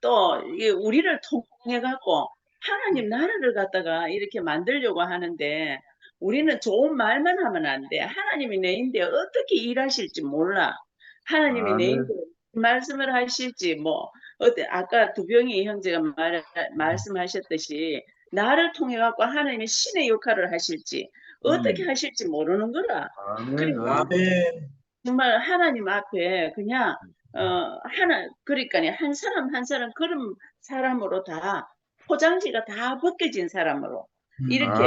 또 이게 우리를 통해 갖고 하나님 나라를 갖다가 이렇게 만들려고 하는데 우리는 좋은 말만 하면 안 돼. 하나님이 내 인데 어떻게 일하실지 몰라. 하나님이 내 인데 말씀을 하실지 뭐 어때 아까 두병희 형제가 말씀하셨듯이 나를 통해 갖고 하나님이 신의 역할을 하실지 어떻게 하실지 모르는 거라. 그리고 아멘. 정말 하나님 앞에 그냥 그러니까 한 사람 한 사람 그런 사람으로 다 포장지가 다 벗겨진 사람으로 이렇게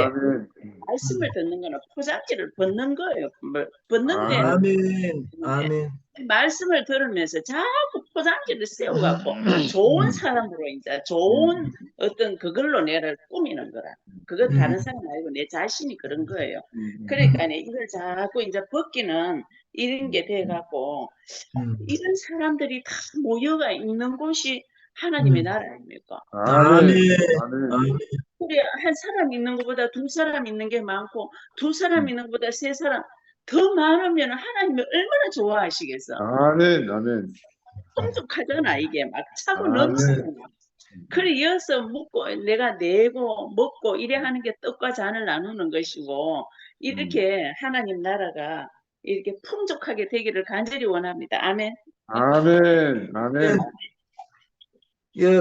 말씀을 듣는 거는 포장지를 벗는 거예요. 벗는데 아멘. 아멘. 말씀을 들으면서 자꾸 포장지를 세워갖고 좋은 사람으로 이제 좋은 어떤 그걸로 내를 꾸미는 거라. 그거 다른 사람 아니고 내 자신이 그런 거예요. 그러니까 이걸 자꾸 이제 벗기는 이런 게 돼갖고 이런 사람들이 다 모여가 있는 곳이 하나님의 나라 아닙니까? 아멘. 그래 한 사람 있는 것보다 두 사람 있는 게 많고 두 사람 있는 것보다 세 사람 더 많으면 하나님이 얼마나 좋아하시겠어. 아멘. 풍족하잖아 이게 막 차고 넘치잖아. 그래 이어서 먹고 내가 내고 먹고 이래 하는 게 떡과 잔을 나누는 것이고 이렇게 하나님 나라가 이렇게 풍족하게 되기를 간절히 원합니다. 아멘.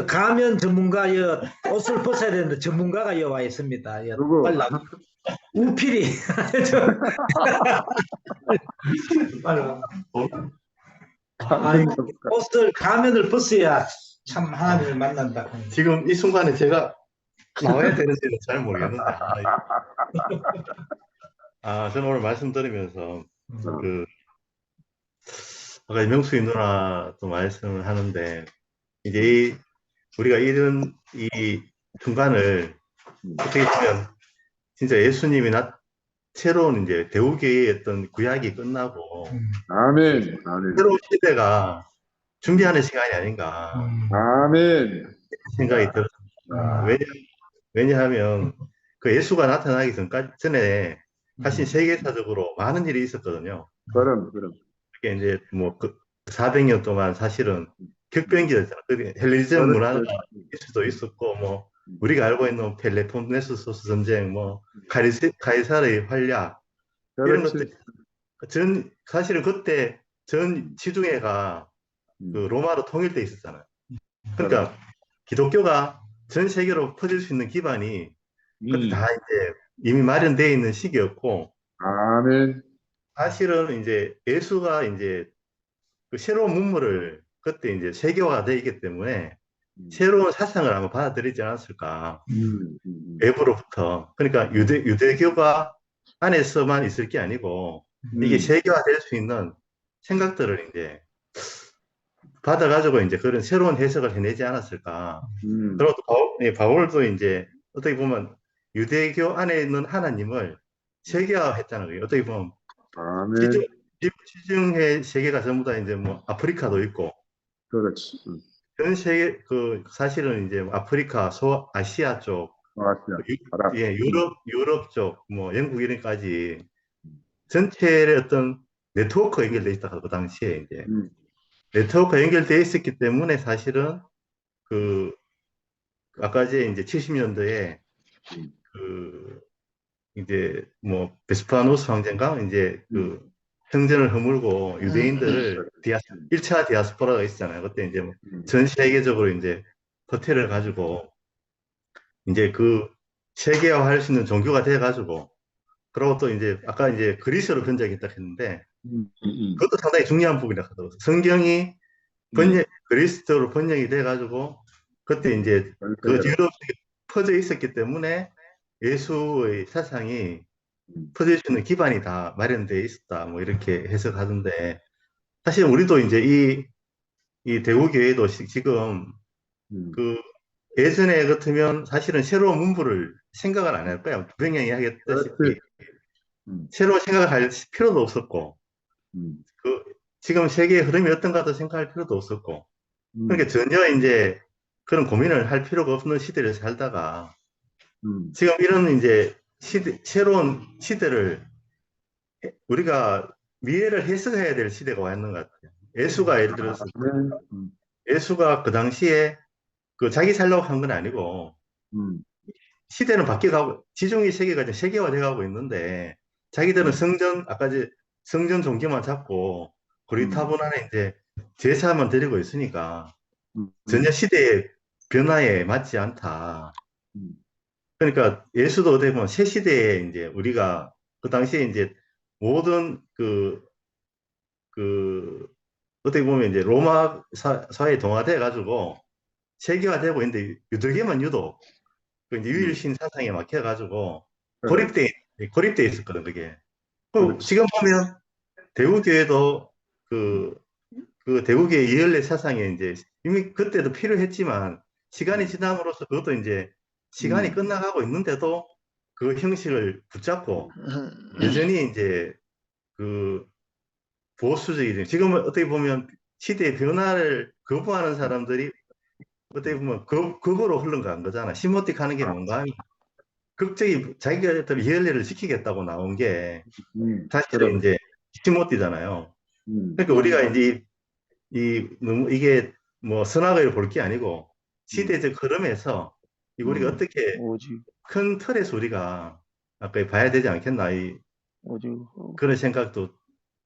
가면 전문가, 옷을 벗어야 되는데 전문가가 와 있습니다. 누구? 빨리 우필이. 아니, 가면을 벗어야 참 하나님을 만난다. 지금 이 순간에 제가 나와야 되는지는 잘 모르겠는데. 저는 오늘 말씀 들으면서 아까 명수이 누나도 말씀을 하는데 이제 우리가 이런 이 순간을 어떻게 보면 진짜 예수님이 새로운 이제 대우교회의 어떤 구약이 끝나고 새로운 시대가 준비하는 시간이 아닌가 생각이 들었습니다. 왜냐하면 그 예수가 나타나기 전에 사실 세계사적으로 많은 일이 있었거든요. 그게 이제 뭐 400년 동안 사실은 격변기였잖아. 헬레니즘 문화가 있을 수도 있었고, 뭐 우리가 알고 있는 펠레폰네소스 전쟁, 뭐 가이사르의 활약 이런 것들. 사실은 그때 전 지중해가 그 로마로 통일돼 있었잖아요. 그러니까 기독교가 전 세계로 퍼질 수 있는 기반이 그때 다 이제 이미 마련되어 있는 시기였고, 사실은 이제 예수가 이제 그 새로운 문물을 그때 이제 세계화가 되어 있기 때문에 새로운 사상을 아마 받아들이지 않았을까. 외부로부터. 그러니까 유대교가 안에서만 있을 게 아니고 이게 세계화될 수 있는 생각들을 이제 받아가지고 이제 그런 새로운 해석을 해내지 않았을까. 그리고 또 바울도 이제 어떻게 보면 유대교 안에 있는 하나님을 세계화했다는 거예요. 어떻게 보면 지중해 세계가 전부 다 이제 뭐 아프리카도 있고, 전 세계 사실은 이제 아프리카, 아시아 쪽, 유럽 쪽, 뭐 영국 이런까지 전체의 어떤 네트워크가 연결돼 있다 그 당시에 이제 네트워크가 연결돼 있었기 때문에 사실은 아까 이제 70년도에 이제 뭐 베스파노스 황제인가 이제 형제를 허물고 유대인들을 1차 디아스포라가 있었잖아요. 그때 이제 전 세계적으로 이제 호텔을 가지고 이제 세계화할 수 있는 종교가 돼 가지고, 그리고 또 이제 아까 이제 그리스로 번역했다 했는데 그것도 상당히 중요한 부분이라고 하더라고요. 성경이 그리스어로 번역이 돼 가지고 그때 이제 유럽 쪽에 퍼져 있었기 때문에 예수의 사상이 퍼질 수 있는 기반이 다 마련되어 있었다, 뭐 이렇게 해석하던데, 사실 우리도 이제 이 대구교회도 지금 예전에 같으면 사실은 새로운 문부를 생각을 안 할 거야. 분명히 하겠다시피 새로운 생각을 할 필요도 없었고, 지금 세계의 흐름이 어떤가도 생각할 필요도 없었고, 그러니까 전혀 이제 그런 고민을 할 필요가 없는 시대를 살다가 지금 이런 이제 새로운 시대를 우리가 미래를 해석해야 될 시대가 와 있는 것 같아요. 예수가 예를 들어서 예수가 그 당시에 그 자기 살려고 한 건 아니고 시대는 바뀌어가고 지중해 세계가 이제 세계화돼 가고 있는데 자기들은 성전 아까 이제 성전 종교만 잡고 고리타분 안에 이제 제사만 드리고 있으니까 전혀 시대의 변화에 맞지 않다. 그러니까 예수도 어떻게 보면 새 시대에 이제 우리가 그 당시에 이제 모든 어떻게 보면 이제 로마 사회에 동화돼 가지고 세계화되고 있는데 유대교만 유독 그 이제 유일신 사상에 막혀 가지고 고립돼 있었거든 그게. 지금 보면 대구교회도 그 대구교회 이열례 사상에 이제 이미 그때도 필요했지만 시간이 지남으로써 그것도 이제 시간이 끝나가고 있는데도 그 형식을 붙잡고 여전히 이제 그 보수적인 지금은 어떻게 보면 시대의 변화를 거부하는 사람들이 어떻게 보면 그거로 흘러간 거잖아. 시모틱 하는 게 뭔가 극적이 자기가 이열례를 지키겠다고 나온 게 사실은 이제 시모티잖아요. 그러니까 우리가 이제 이게 뭐 선악을 볼 게 아니고 시대적 흐름에서 우리가 어떻게 큰 틀에서 우리가 아까 봐야 되지 않겠나 그런 생각도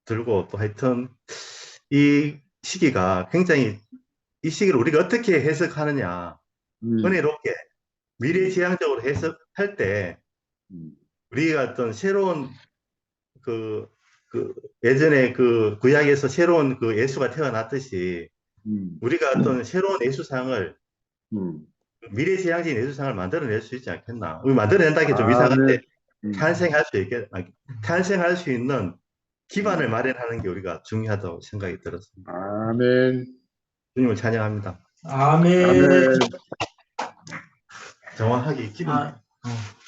들고 또 하여튼 이 시기가 굉장히 이 시기를 우리가 어떻게 해석하느냐 은혜롭게 미래지향적으로 해석할 때 우리가 어떤 새로운 예전에 그 구약에서 새로운 그 예수가 태어났듯이 우리가 어떤 새로운 예수상을 미래지향적인 예수상을 만들어낼 수 있지 않겠나. 우리 만들어낸다는 게 좀 이상한데 탄생할 수 있는 기반을 마련하는 게 우리가 중요하다고 생각이 들었습니다. 아멘. 주님을 찬양합니다. 아멘. 정확하게 기반.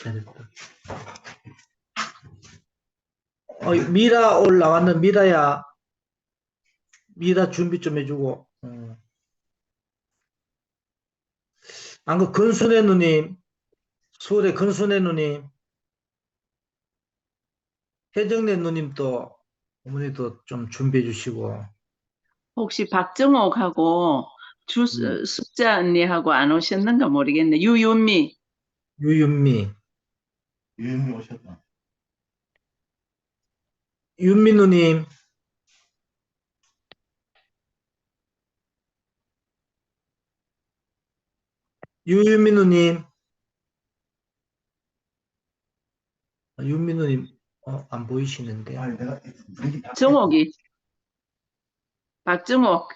잘했다. 미라 올라왔는 미라야. 미라 준비 좀 해주고. 그 근순애 누님, 서울의 근순애 누님, 혜정래 누님도 어머니도 좀 준비해 주시고. 혹시 박정옥하고 숙자 언니하고 안 오셨는가 모르겠네. 유윤미 오셨다. 윤미 누님. 유윤미 누님. 윤미 누님 안 보이시는데. 정옥이 박정옥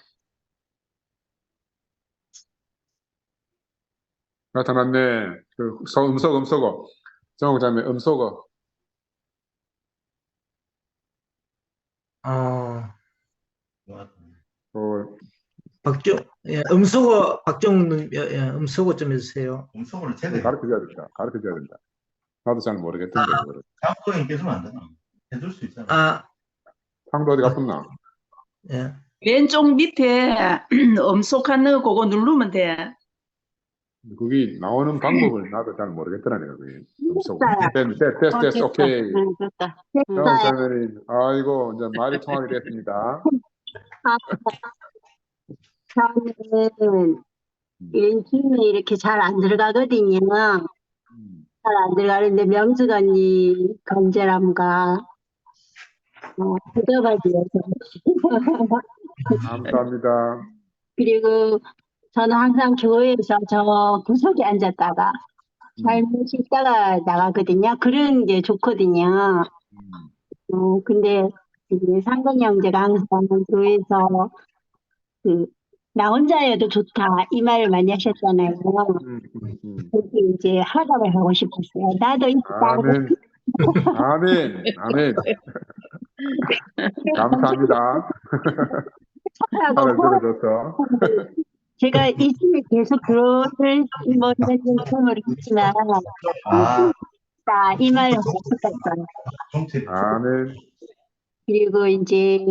나타났네. 음소거. 정옥 자매 음소거. 음소거 박정욱 누님, 음소거 좀 해주세요. 음소거를 제대로 가르쳐줘야 된다. 나도 잘 모르겠던데. 장소에 계시면 안 되나? 해줄 수 있잖아. 상도 어디 갔었나? 예. 왼쪽 밑에 음속한 거 그거 누르면 돼. 그게 나오는 방법을 나도 잘 모르겠더라니까. 됐어. 오케이. 자매님, 아이고 이제 말이 통하게 됐습니다. 저는 왼쪽이 이렇게 잘 안 들어가거든요. 잘 안 들어가는데 명숙 언니 간절함과 부담하지요. 감사합니다. 그리고 저는 항상 교회에서 저 구석에 앉았다가 잘못 있다가 나가거든요. 그런 게 좋거든요. 근데 이제 상근이 형제가 항상 교회에서 나 혼자여도 좋다 이 말을 많이 하셨잖아요. 그렇게 이제 하답을 하고 싶었어요. 나도 있다. 아멘. 감사합니다. 말을 들어줘서. 제가 이 집에 계속 들어올 뭐는 모르겠지만 이 말을 하고 싶었어요. 아멘. 그리고 이제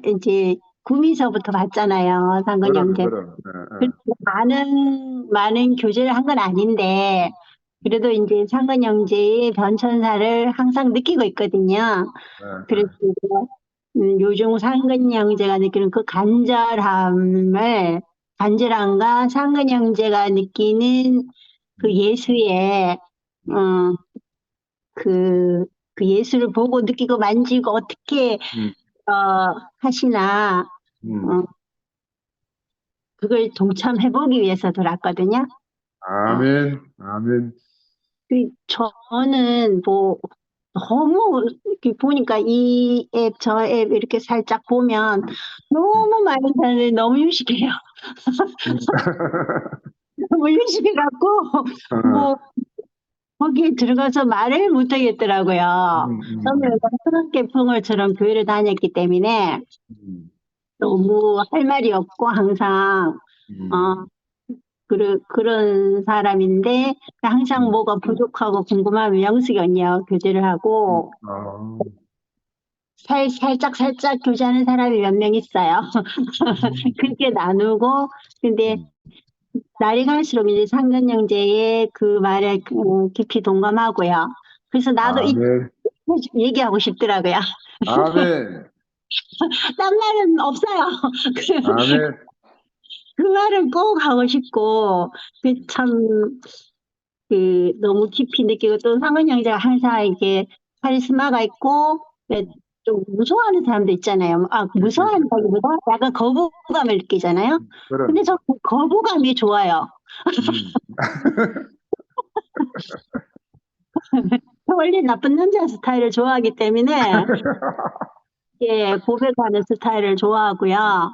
이제 구미서부터 봤잖아요. 상근 형제. 많은 교제를 한 건 아닌데 그래도 이제 상근 형제의 변천사를 항상 느끼고 있거든요. 그래서 요즘 상근 형제가 느끼는 그 간절함과 상근 형제가 느끼는 그 예수의 그 예수를 보고 느끼고 만지고 어떻게 하시나 그걸 동참해보기 위해서 들어왔거든요. 아멘, 아멘. 저는 뭐 너무 이렇게 보니까 이 앱, 저 앱 이렇게 살짝 보면 너무 많은 사람들이 너무 유식해요. 너무 유식해갖고 뭐 거기에 들어가서 말을 못 하겠더라고요. 저는 초등학교풍을처럼 교회를 다녔기 때문에 너무 할 말이 없고 항상 그런 사람인데 항상 뭐가 부족하고 궁금하면 영숙이 언니와 교제를 하고 살짝 교제하는 사람이 몇 명 있어요. 그렇게 나누고 근데 날이 갈수록 이제 상근 형제의 그 말에 깊이 동감하고요. 그래서 나도 얘기하고 싶더라고요. 아멘. 딴 말은 없어요. 아멘. 그 말은 꼭 하고 싶고 너무 깊이 느끼고 또 상은 형제가 항상 이렇게 카리스마가 있고 좀 무서워하는 사람도 있잖아요. 무서워한다기보다 약간 거부감을 느끼잖아요. 근데 저 거부감이 좋아요. 원래 나쁜 남자 스타일을 좋아하기 때문에 고백하는 스타일을 좋아하고요.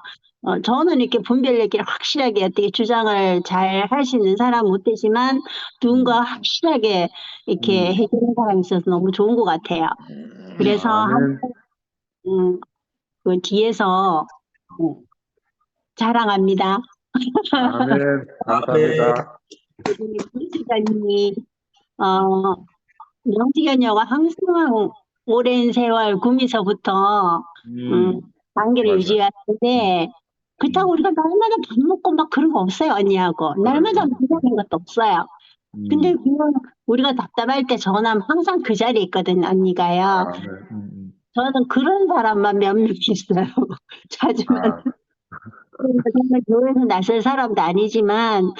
저는 이렇게 분별 얘기를 확실하게 어떻게 주장을 잘 할 수 있는 사람은 못 되지만 누군가 확실하게 이렇게 해주는 사람이 있어서 너무 좋은 것 같아요. 그래서 그 뒤에서 자랑합니다. 아멘. 감사합니다. 시간이 영식이 언니가 항상 오랜 세월 구미서부터 관계를 유지하는데 그렇다고 우리가 날마다 밥 먹고 막 그런 거 없어요 언니하고 날마다 만나는 것도 없어요. 근데 그냥 우리가 답답할 때 전화하면 항상 그 자리에 있거든 언니가요. 저는 그런 사람만 몇 명 있어요. 자주 만나. 정말 교회에서 낯설 사람도 아니지만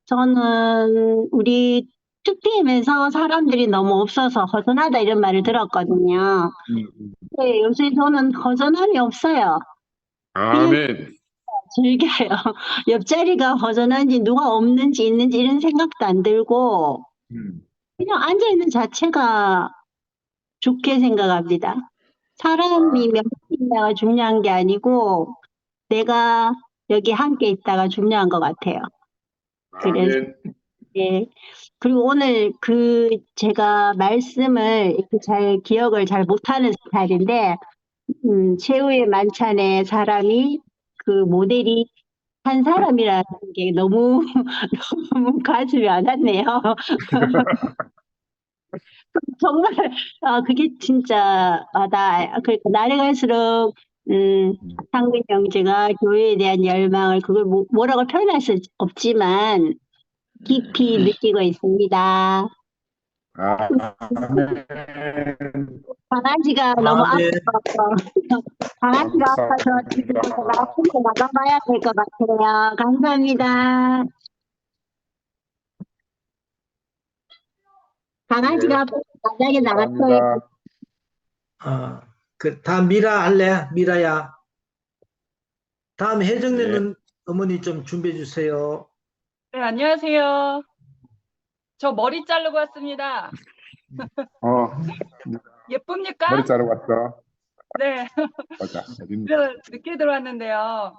저는 우리 특팀에서 사람들이 너무 없어서 허전하다 이런 말을 들었거든요. 네, 요새 저는 허전함이 없어요. 아멘. 즐겨요. 옆자리가 허전한지 누가 없는지 있는지 이런 생각도 안 들고 그냥 앉아있는 자체가 좋게 생각합니다. 사람이 몇 명이냐가 중요한 게 아니고 내가 여기 함께 있다가 중요한 것 같아요. 그래서 그리고 오늘 제가 말씀을 이렇게 잘 기억을 잘 못하는 스타일인데 최후의 만찬에 사람이 그 모델이 한 사람이라는 게 너무 너무 가슴이 와닿네요. 정말 그게 진짜 그러니까 날이 갈수록 상근 형제가 교회에 대한 열망을 그걸 뭐라고 표현할 수 없지만 깊이 느끼고 있습니다. 강아지가 너무 아파서 강아지가 아파서 지금 제가 혼자 나가봐야 될 것 같아요. 감사합니다. 강아지가 아파서 바닥에 나갔어요. 다음 미라 할래? 미라야. 다음 혜정님 어머니 좀 준비해 주세요. 네, 안녕하세요. 저 머리 자르고 왔습니다. 예쁩니까? 머리 자르고 왔어. 네. 맞아. 그래서 늦게 들어왔는데요.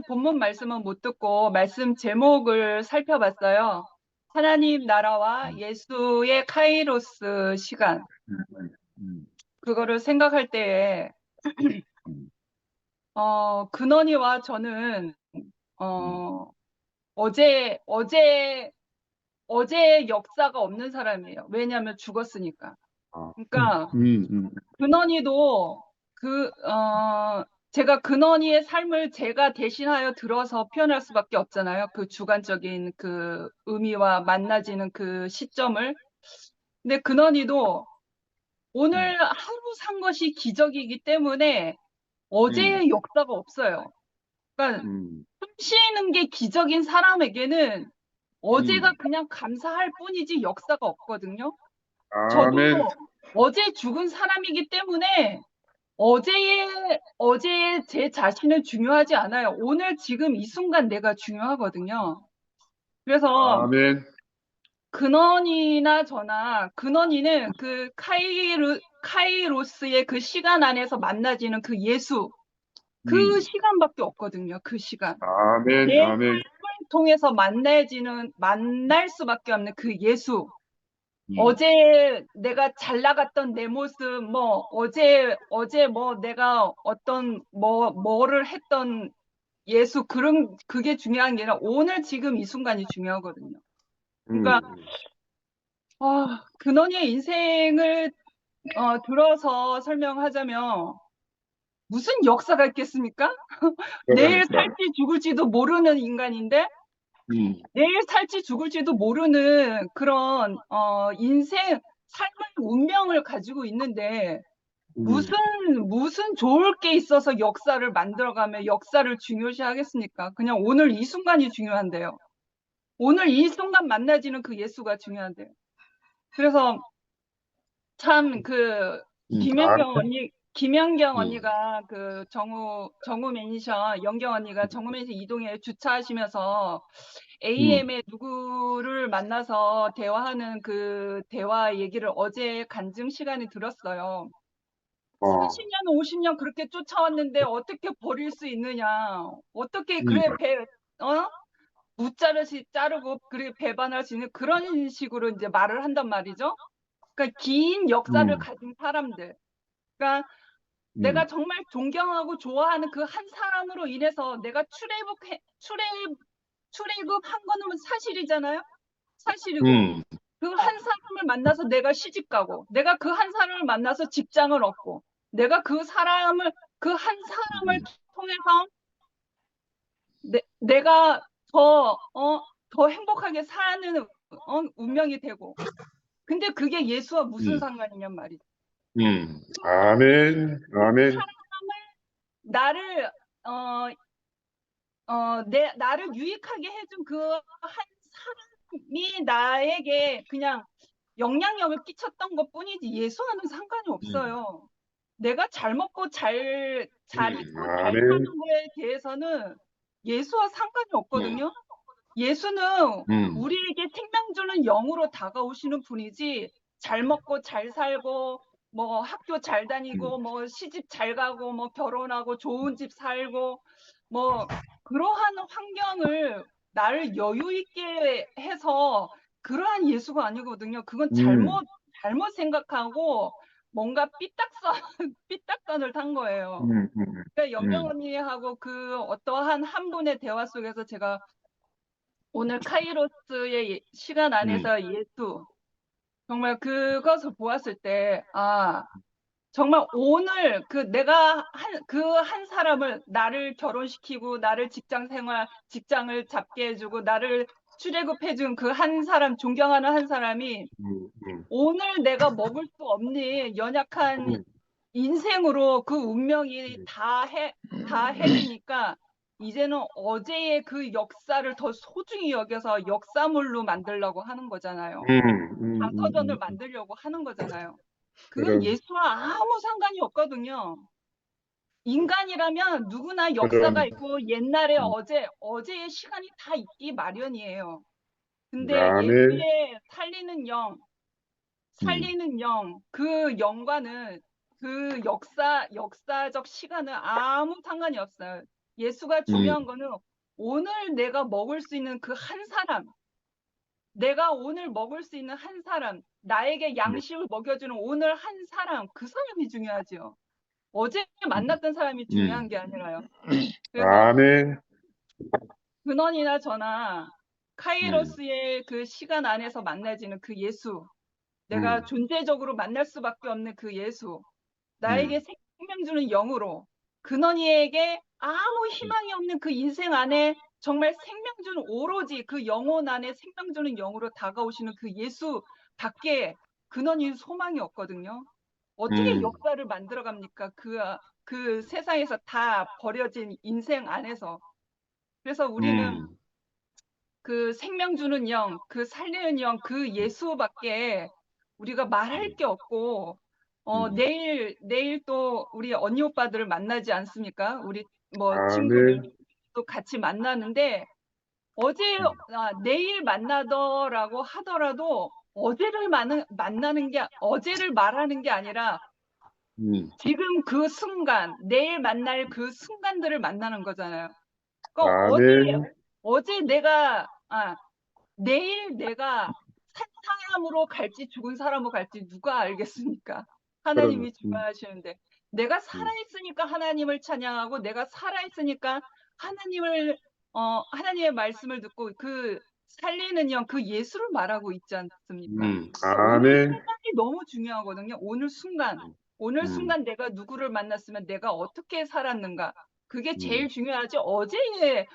본문 말씀은 못 듣고 말씀 제목을 살펴봤어요. 하나님 나라와 예수의 카이로스 시간. 그거를 생각할 때에 근원이와 저는 어제 역사가 없는 사람이에요. 왜냐하면 죽었으니까. 그러니까 근원이도 제가 근원이의 삶을 제가 대신하여 들어서 표현할 수밖에 없잖아요. 그 주관적인 그 의미와 만나지는 그 시점을. 근데 근원이도 오늘 하루 산 것이 기적이기 때문에 어제의 역사가 없어요. 그러니까 숨 쉬는 게 기적인 사람에게는 어제가 그냥 감사할 뿐이지 역사가 없거든요. 저도 아멘. 어제 죽은 사람이기 때문에 어제의 제 자신은 중요하지 않아요. 오늘 지금 이 순간 내가 중요하거든요. 그래서 아멘. 근원이나 저나 근원이는 그 카이로스의 그 시간 안에서 만나지는 그 예수, 그 시간밖에 없거든요. 그 시간. 아멘. 내 아멘. 삶을 통해서 만날 수밖에 없는 그 예수. 어제 내가 잘 나갔던 내 모습, 뭐, 어제 뭐 내가 어떤 뭐를 했던 예수, 그게 중요한 게 아니라 오늘 지금 이 순간이 중요하거든요. 그러니까, 근원이의 인생을, 들어서 설명하자면, 무슨 역사가 있겠습니까? 내일 살지 죽을지도 모르는 인간인데, 내일 살지 죽을지도 모르는 그런 인생, 삶의 운명을 가지고 있는데 무슨 좋을 게 있어서 역사를 만들어가며 역사를 중요시 하겠습니까? 그냥 오늘 이 순간이 중요한데요. 오늘 이 순간 만나지는 그 예수가 중요한데요. 그래서 참 그 김연경 언니가 그 정우 매니저, 연경 언니가 정우 매니저 이동에 주차하시면서 AM에 누구를 만나서 대화하는 그 대화 얘기를 어제 간증 시간에 들었어요. 30년, 50년 그렇게 쫓아왔는데 어떻게 버릴 수 있느냐. 어떻게 그래 무자르시 자르고 그래 배반할 수 있는 그런 식으로 이제 말을 한단 말이죠. 그러니까 긴 역사를 가진 사람들. 그러니까 내가 정말 존경하고 좋아하는 그 한 사람으로 인해서 내가 출애굽한 거는 사실이잖아요. 사실이고 그 한 사람을 만나서 내가 시집 가고 내가 그 한 사람을 만나서 직장을 얻고 내가 그 한 사람을 통해서 내가 더 행복하게 사는 운명이 되고 근데 그게 예수와 무슨 상관이냔 말이죠. 아멘. 아멘. 나를 나를 유익하게 해준 그 한 사람이 나에게 그냥 영향력을 끼쳤던 것 뿐이지 예수와는 상관이 없어요. 내가 잘 먹고 잘 입고 잘 사는 거에 대해서는 예수와 상관이 없거든요. 예수는 우리에게 생명 주는 영으로 다가오시는 분이지 잘 먹고 잘 살고 뭐 학교 잘 다니고 뭐 시집 잘 가고 뭐 결혼하고 좋은 집 살고 뭐 그러한 환경을 나를 여유 있게 해서 그러한 예수가 아니거든요. 그건 잘못 생각하고 뭔가 삐딱선을 탄 거예요. 그러니까 연경 언니하고 그 어떠한 한 분의 대화 속에서 제가 오늘 카이로스의 시간 안에서 예수 정말 그것을 보았을 때 정말 오늘 내가 한 사람을 나를 결혼시키고 나를 직장을 잡게 해주고 나를 출애굽해준 그 한 사람 존경하는 한 사람이 오늘 내가 먹을 수 없는 연약한 인생으로 그 운명이 다 해지니까 이제는 어제의 그 역사를 더 소중히 여겨서 역사물로 만들려고 하는 거잖아요. 장서전을 만들려고 하는 거잖아요. 그건 예수와 아무 상관이 없거든요. 인간이라면 누구나 역사가 있고 옛날에 어제의 시간이 다 있기 마련이에요. 근데 예수의 살리는 영, 그 영과는 그 역사적 시간은 아무 상관이 없어요. 예수가 중요한 거는 오늘 내가 먹을 수 있는 그 한 사람, 내가 오늘 먹을 수 있는 한 사람, 나에게 양식을 먹여주는 오늘 한 사람, 그 사람이 중요하죠. 어제 만났던 사람이 중요한 게 아니라요. 그래서 아멘. 근원이나 저나 카이로스의 그 시간 안에서 만나지는 그 예수, 내가 존재적으로 만날 수밖에 없는 그 예수, 나에게 생명 주는 영으로 근원이에게 아무 희망이 없는 그 인생 안에 정말 생명 주는 오로지 그 영혼 안에 생명 주는 영으로 다가오시는 그 예수밖에 근원이 소망이 없거든요. 어떻게 역사를 만들어 갑니까? 그 세상에서 다 버려진 인생 안에서. 그래서 우리는 그 생명 주는 영, 그 살리는 영, 그 예수밖에 우리가 말할 게 없고, 내일 또 우리 언니 오빠들을 만나지 않습니까? 우리 뭐 친구들 또 같이 만나는데, 내일 만나더라고 하더라도 어제를 만나는 게, 어제를 말하는 게 아니라 지금 그 순간, 내일 만날 그 순간들을 만나는 거잖아요. 그러니까 어제 내가, 내일 내가 산 사람으로 갈지 죽은 사람으로 갈지 누가 알겠습니까? 하나님이 주관하시는데, 내가 살아있으니까 하나님을 찬양하고, 내가 살아있으니까 하나님의 말씀을 듣고 그 살리는 영, 그 예수를 말하고 있지 않습니까? 오늘 순간이 너무 중요하거든요. 오늘 순간 내가 누구를 만났으면 내가 어떻게 살았는가. 그게 제일 중요하지. 어제의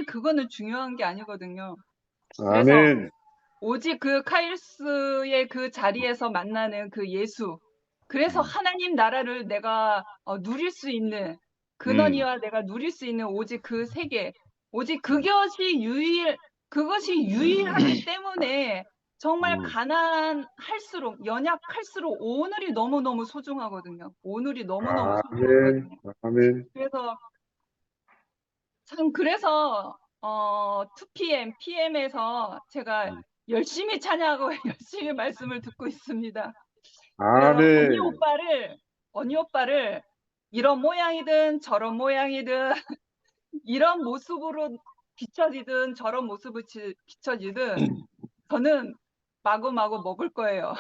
그거는 중요한 게 아니거든요. 그래서 오직 그 카이스의 그 자리에서 만나는 그 예수. 그래서 하나님 나라를 내가 누릴 수 있는, 근원이와 내가 누릴 수 있는 오직 그 세계. 오직 그것이 유일하기 때문에 정말 가난할수록, 연약할수록 오늘이 너무너무 소중하거든요. 오늘이 너무너무 소중하거든요. 그래서 그래서 2PM, PM에서 제가 열심히 찬양하고 열심히 말씀을 듣고 있습니다. 언니 오빠를 이런 모양이든 저런 모양이든 이런 모습으로 비춰지든 저런 모습으로 비춰지든 저는 마구마구 먹을 거예요.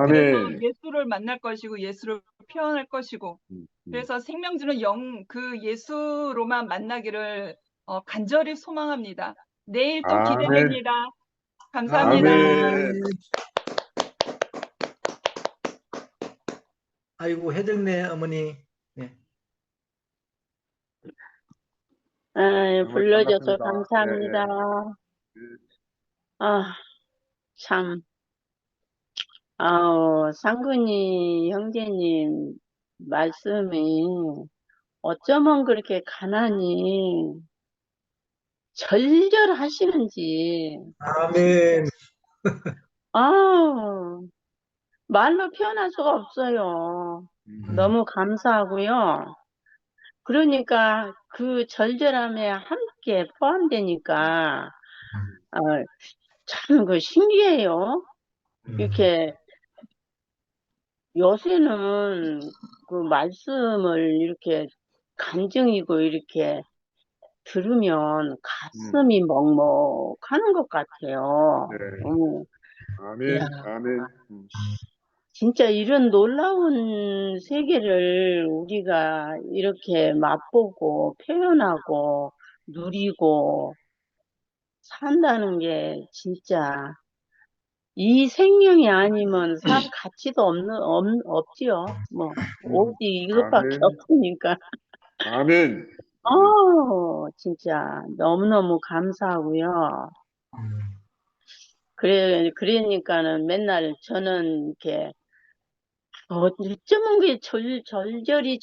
그래서 예수를 만날 것이고 예수를 표현할 것이고, 그래서 생명 주는 영, 그 예수로만 만나기를 간절히 소망합니다. 내일 또 기대됩니다. 감사합니다. 아이고, 혜정네 어머니. 네. 불러줘서 감사합니다. 참. 상근이 형제님 말씀이 어쩌면 그렇게 가난이 절절하시는지. 아멘. 말로 표현할 수가 없어요. 너무 감사하고요. 그러니까 그 절절함에 함께 포함되니까 참 그 신기해요. 이렇게 요새는 그 말씀을 이렇게 간증이고 이렇게 들으면 가슴이 먹먹하는 것 같아요. 아멘. 야, 진짜 이런 놀라운 세계를 우리가 이렇게 맛보고 표현하고 누리고 산다는 게 진짜 이 생명이 아니면 살 가치도 없지요. 뭐, 오직 이것밖에 없으니까. 진짜 너무너무 감사하고요. 그러니까는 맨날 저는 이렇게, 어쩌면 그 절절히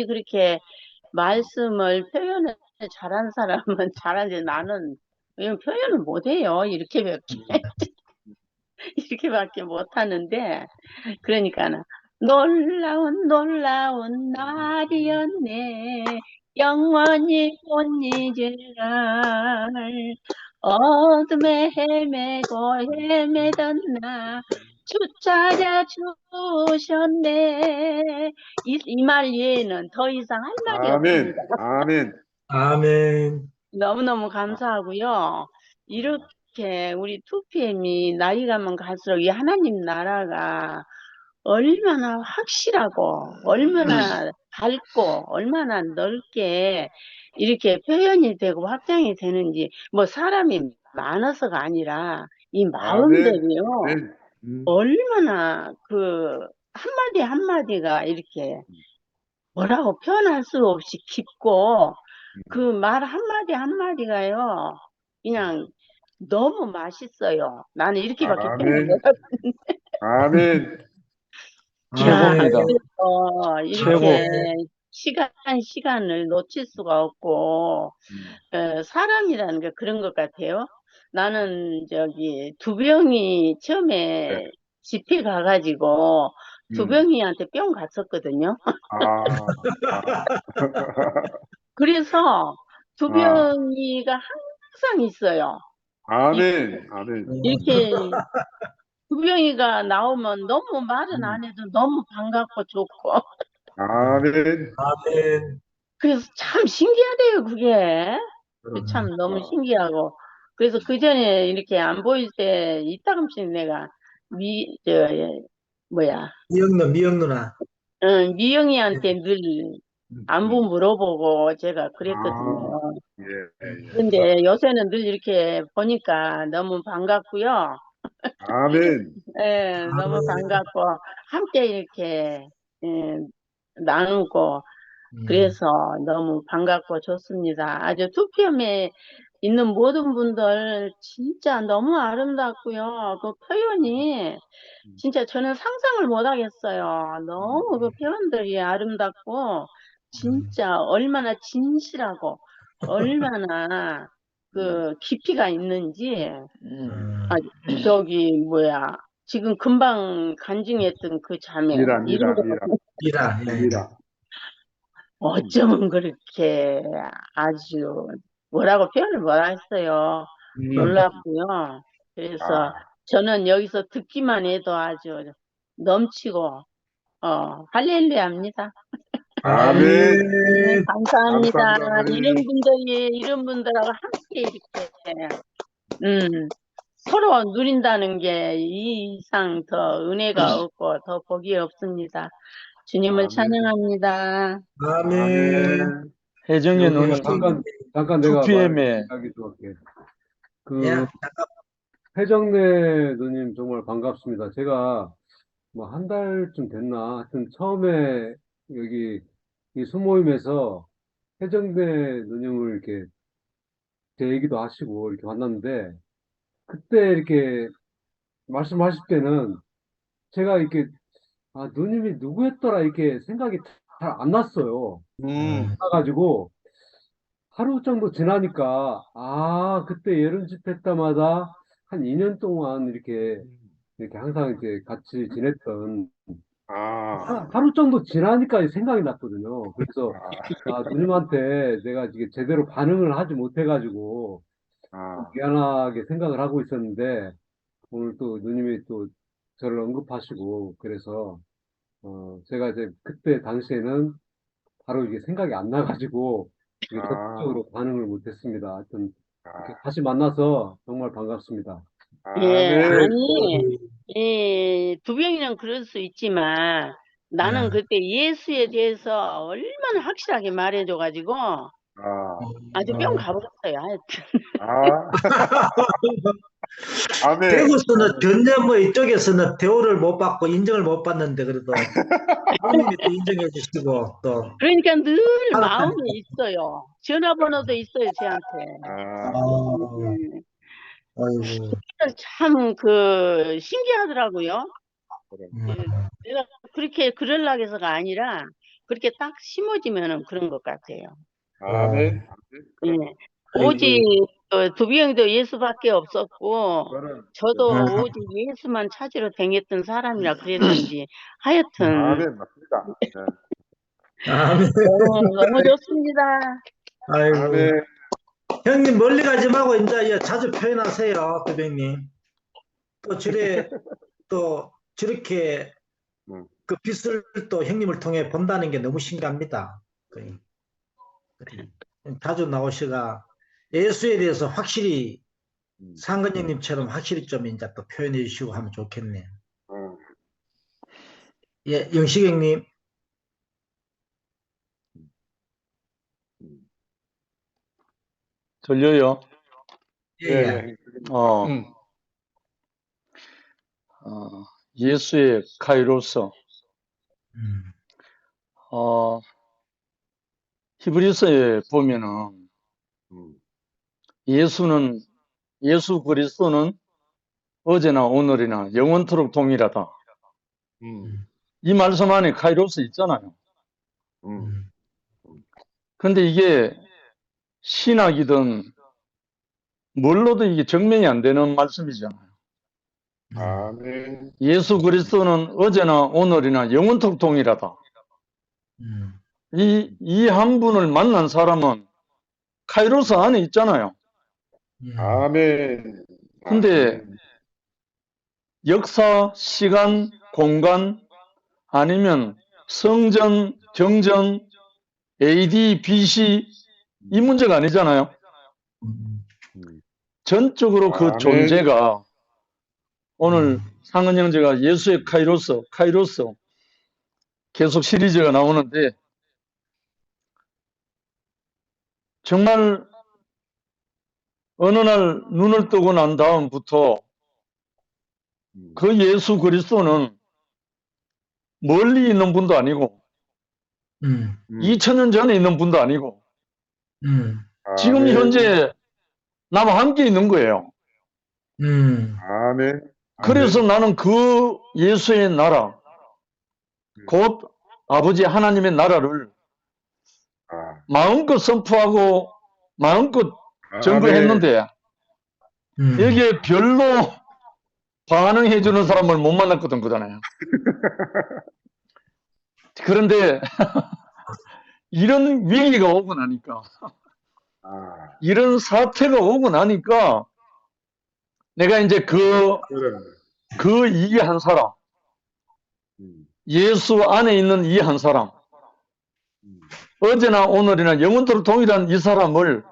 그렇게 말씀을 표현을 잘한 사람은 잘하는데 나는 그냥 표현을 못해요. 이렇게밖에 못하는데, 그러니까는 놀라운 날이었네. 영원히 못 잊을 날. 어둠에 헤매던 나 주 찾아 주셨네. 이 말 외에는 더 이상 할 말이 없습니다. 아멘. 너무너무 감사하고요. 이렇게 우리 2PM이 나이 가면 갈수록 이 하나님 나라가 얼마나 확실하고 얼마나 밝고 얼마나 넓게 이렇게 표현이 되고 확장이 되는지, 뭐 사람이 많아서가 아니라 이 마음들이요. 얼마나 그 한마디 한마디가 이렇게 뭐라고 표현할 수 없이 깊고 그 말 한마디 한마디가요. 그냥 너무 맛있어요. 나는 이렇게밖에 표현을 아멘. 못하겠는데. 아멘. 야, 최고입니다. 그래서 최고. 이렇게 시간을 놓칠 수가 없고, 사람이라는 게 그런 것 같아요. 나는 두병이 처음에 집회 가가지고 두병이한테 뿅 갔었거든요. 그래서 두병이가 항상 있어요. 아멘. 아멘. 이렇게 두병이가 나오면 너무 말은 안 해도 너무 반갑고 좋고. 아멘. 아멘. 그래서 참 신기하대요, 그게. 참 너무 신기하고. 그래서 그 전에 이렇게 안 보일 때 이따금씩 내가 미영 누나. 미영이한테 늘 안부 물어보고 제가 그랬거든요. 근데 요새는 늘 이렇게 보니까 너무 반갑고요. 아멘. 예, 너무 반갑고 함께 이렇게 나누고 그래서 너무 반갑고 좋습니다. 아주 투표함에 있는 모든 분들 진짜 너무 아름답고요. 그 표현이 진짜 저는 상상을 못 하겠어요. 너무 그 표현들이 아름답고 진짜 얼마나 진실하고 얼마나 그 깊이가 있는지 지금 금방 간증했던 그 자매 미라. 어쩌면 그렇게 아주 뭐라고 표현을 못 하겠어요. 놀랍고요. 그래서 저는 여기서 듣기만 해도 아주 넘치고 할렐루야입니다. 아멘. 감사합니다. 감사합니다. 이런 분들하고 함께 이렇게 서로 누린다는 게 이 이상 더 은혜가 없고 더 복이 없습니다. 주님을 찬양합니다. 아멘. 혜정이 누님, 잠깐 내가 2PM에 이야기도 할게. 회정래 누님 정말 반갑습니다. 제가 뭐 한 달쯤 됐나? 하여튼 처음에 여기 이 수모임에서 회정래 누님을 이렇게 제 얘기도 하시고 이렇게 만났는데 그때 이렇게 말씀하실 때는 제가 이렇게 누님이 누구였더라 이렇게 생각이 잘 안 났어요. 그래가지고 하루 정도 지나니까 그때 예언 집회 때마다 한 2년 동안 이렇게 항상 이렇게 같이 지냈던 하루 정도 지나니까 생각이 났거든요. 그래서 누님한테 내가 이게 제대로 반응을 하지 못해가지고 미안하게 생각을 하고 있었는데 오늘 또 누님이 또 저를 언급하시고 그래서 제가 이제 그때 당시에는 바로 이게 생각이 안 나가지고 이게 적극적으로 반응을 못했습니다. 하여튼 이렇게 다시 만나서 정말 반갑습니다. 예, 아니, 두병이는 그럴 수 있지만 나는 그때 예수에 대해서 얼마나 확실하게 말해줘가지고 아주 뿅 가버렸어요. 하여튼. 대구에서는 전혀 뭐 이쪽에서는 대우를 못 받고 인정을 못 받는데 그래도 하나님이 또 인정해 주시고 또 그러니까 늘 마음에 있어요. 전화번호도 있어요, 저한테. 아이고. 참 신기하더라고요. 내가 그렇게 그러려고 해서가 아니라 그렇게 딱 심어지면은 그런 것 같아요. 아멘. 오직 두비형도 예수밖에 없었고 저도 오직 예수만 찾으러 다녔던 사람이라 그랬는지 하여튼 아멘. 맞습니다. 너무 좋습니다. 아이고. 형님 멀리 가지 말고 이제 자주 표현하세요, 두병님. 또 저렇게 그 빛을 또 형님을 통해 본다는 게 너무 신기합니다. 자주 나오시가 예수에 대해서 확실히 상근형님처럼 확실히 좀 이제 또 표현해 주시고 하면 좋겠네요. 예, 영식 형님. 들려요? 예. 예수의 카이로스. 히브리서에 보면은 예수 그리스도는 어제나 오늘이나 영원토록 동일하다. 이 말씀 안에 카이로스 있잖아요. 근데 이게 신학이든 뭘로든 이게 증명이 안 되는 말씀이잖아요. 아멘. 예수 그리스도는 어제나 오늘이나 영원토록 동일하다. 이 한 분을 만난 사람은 카이로스 안에 있잖아요. 아멘. 근데 역사, 시간, 공간 아니면 성전, 경전, AD, BC 이 문제가 아니잖아요. 전적으로 그 아멘. 존재가 오늘 상은 형제가 예수의 카이로스 계속 시리즈가 나오는데 정말 어느 날 눈을 뜨고 난 다음부터 그 예수 그리스도는 멀리 있는 분도 아니고 2000년 전에 있는 분도 아니고 지금 아멘. 현재 나와 함께 있는 거예요. 아멘. 그래서 나는 그 예수의 나라, 곧 아버지 하나님의 나라를 마음껏 선포하고 마음껏 전거했는데 여기에 별로 반응해 주는 사람을 못 만났거든 그잖아요. 그런데 이런 위기가 오고 나니까 이런 사태가 오고 나니까 내가 이제 그 이 한 사람 예수 안에 있는 이 한 사람 어제나 오늘이나 영원토록 동일한 이 사람을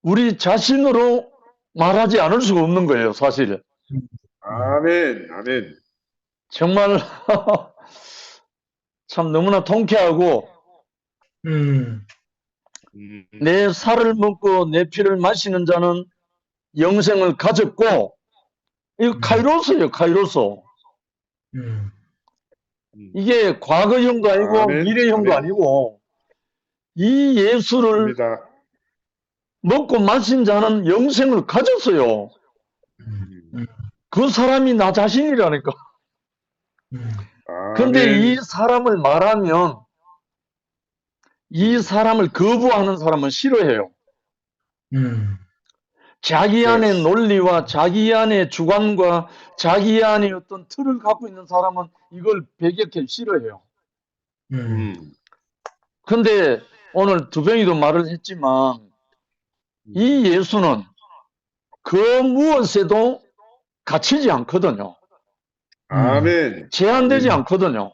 우리 자신으로 말하지 않을 수가 없는 거예요, 사실. 아멘. 아멘. 정말 참 너무나 통쾌하고 내 살을 먹고 내 피를 마시는 자는 영생을 가졌고 이거 카이로스예요, 카이로스. 이게 과거형도 아니고 아멘. 미래형도 아멘. 아니고 이 예수를 입니다. 먹고 마신 자는 영생을 가졌어요. 그 사람이 나 자신이라니까. 근데 아멘. 이 사람을 말하면 이 사람을 거부하는 사람은 싫어해요. 자기 안의 논리와 자기 안의 주관과 자기 안의 어떤 틀을 갖고 있는 사람은 이걸 배격해 싫어해요. 근데 오늘 두병이도 말을 했지만 이 예수는 그 무엇에도 갇히지 않거든요. 아멘. 제한되지 않거든요.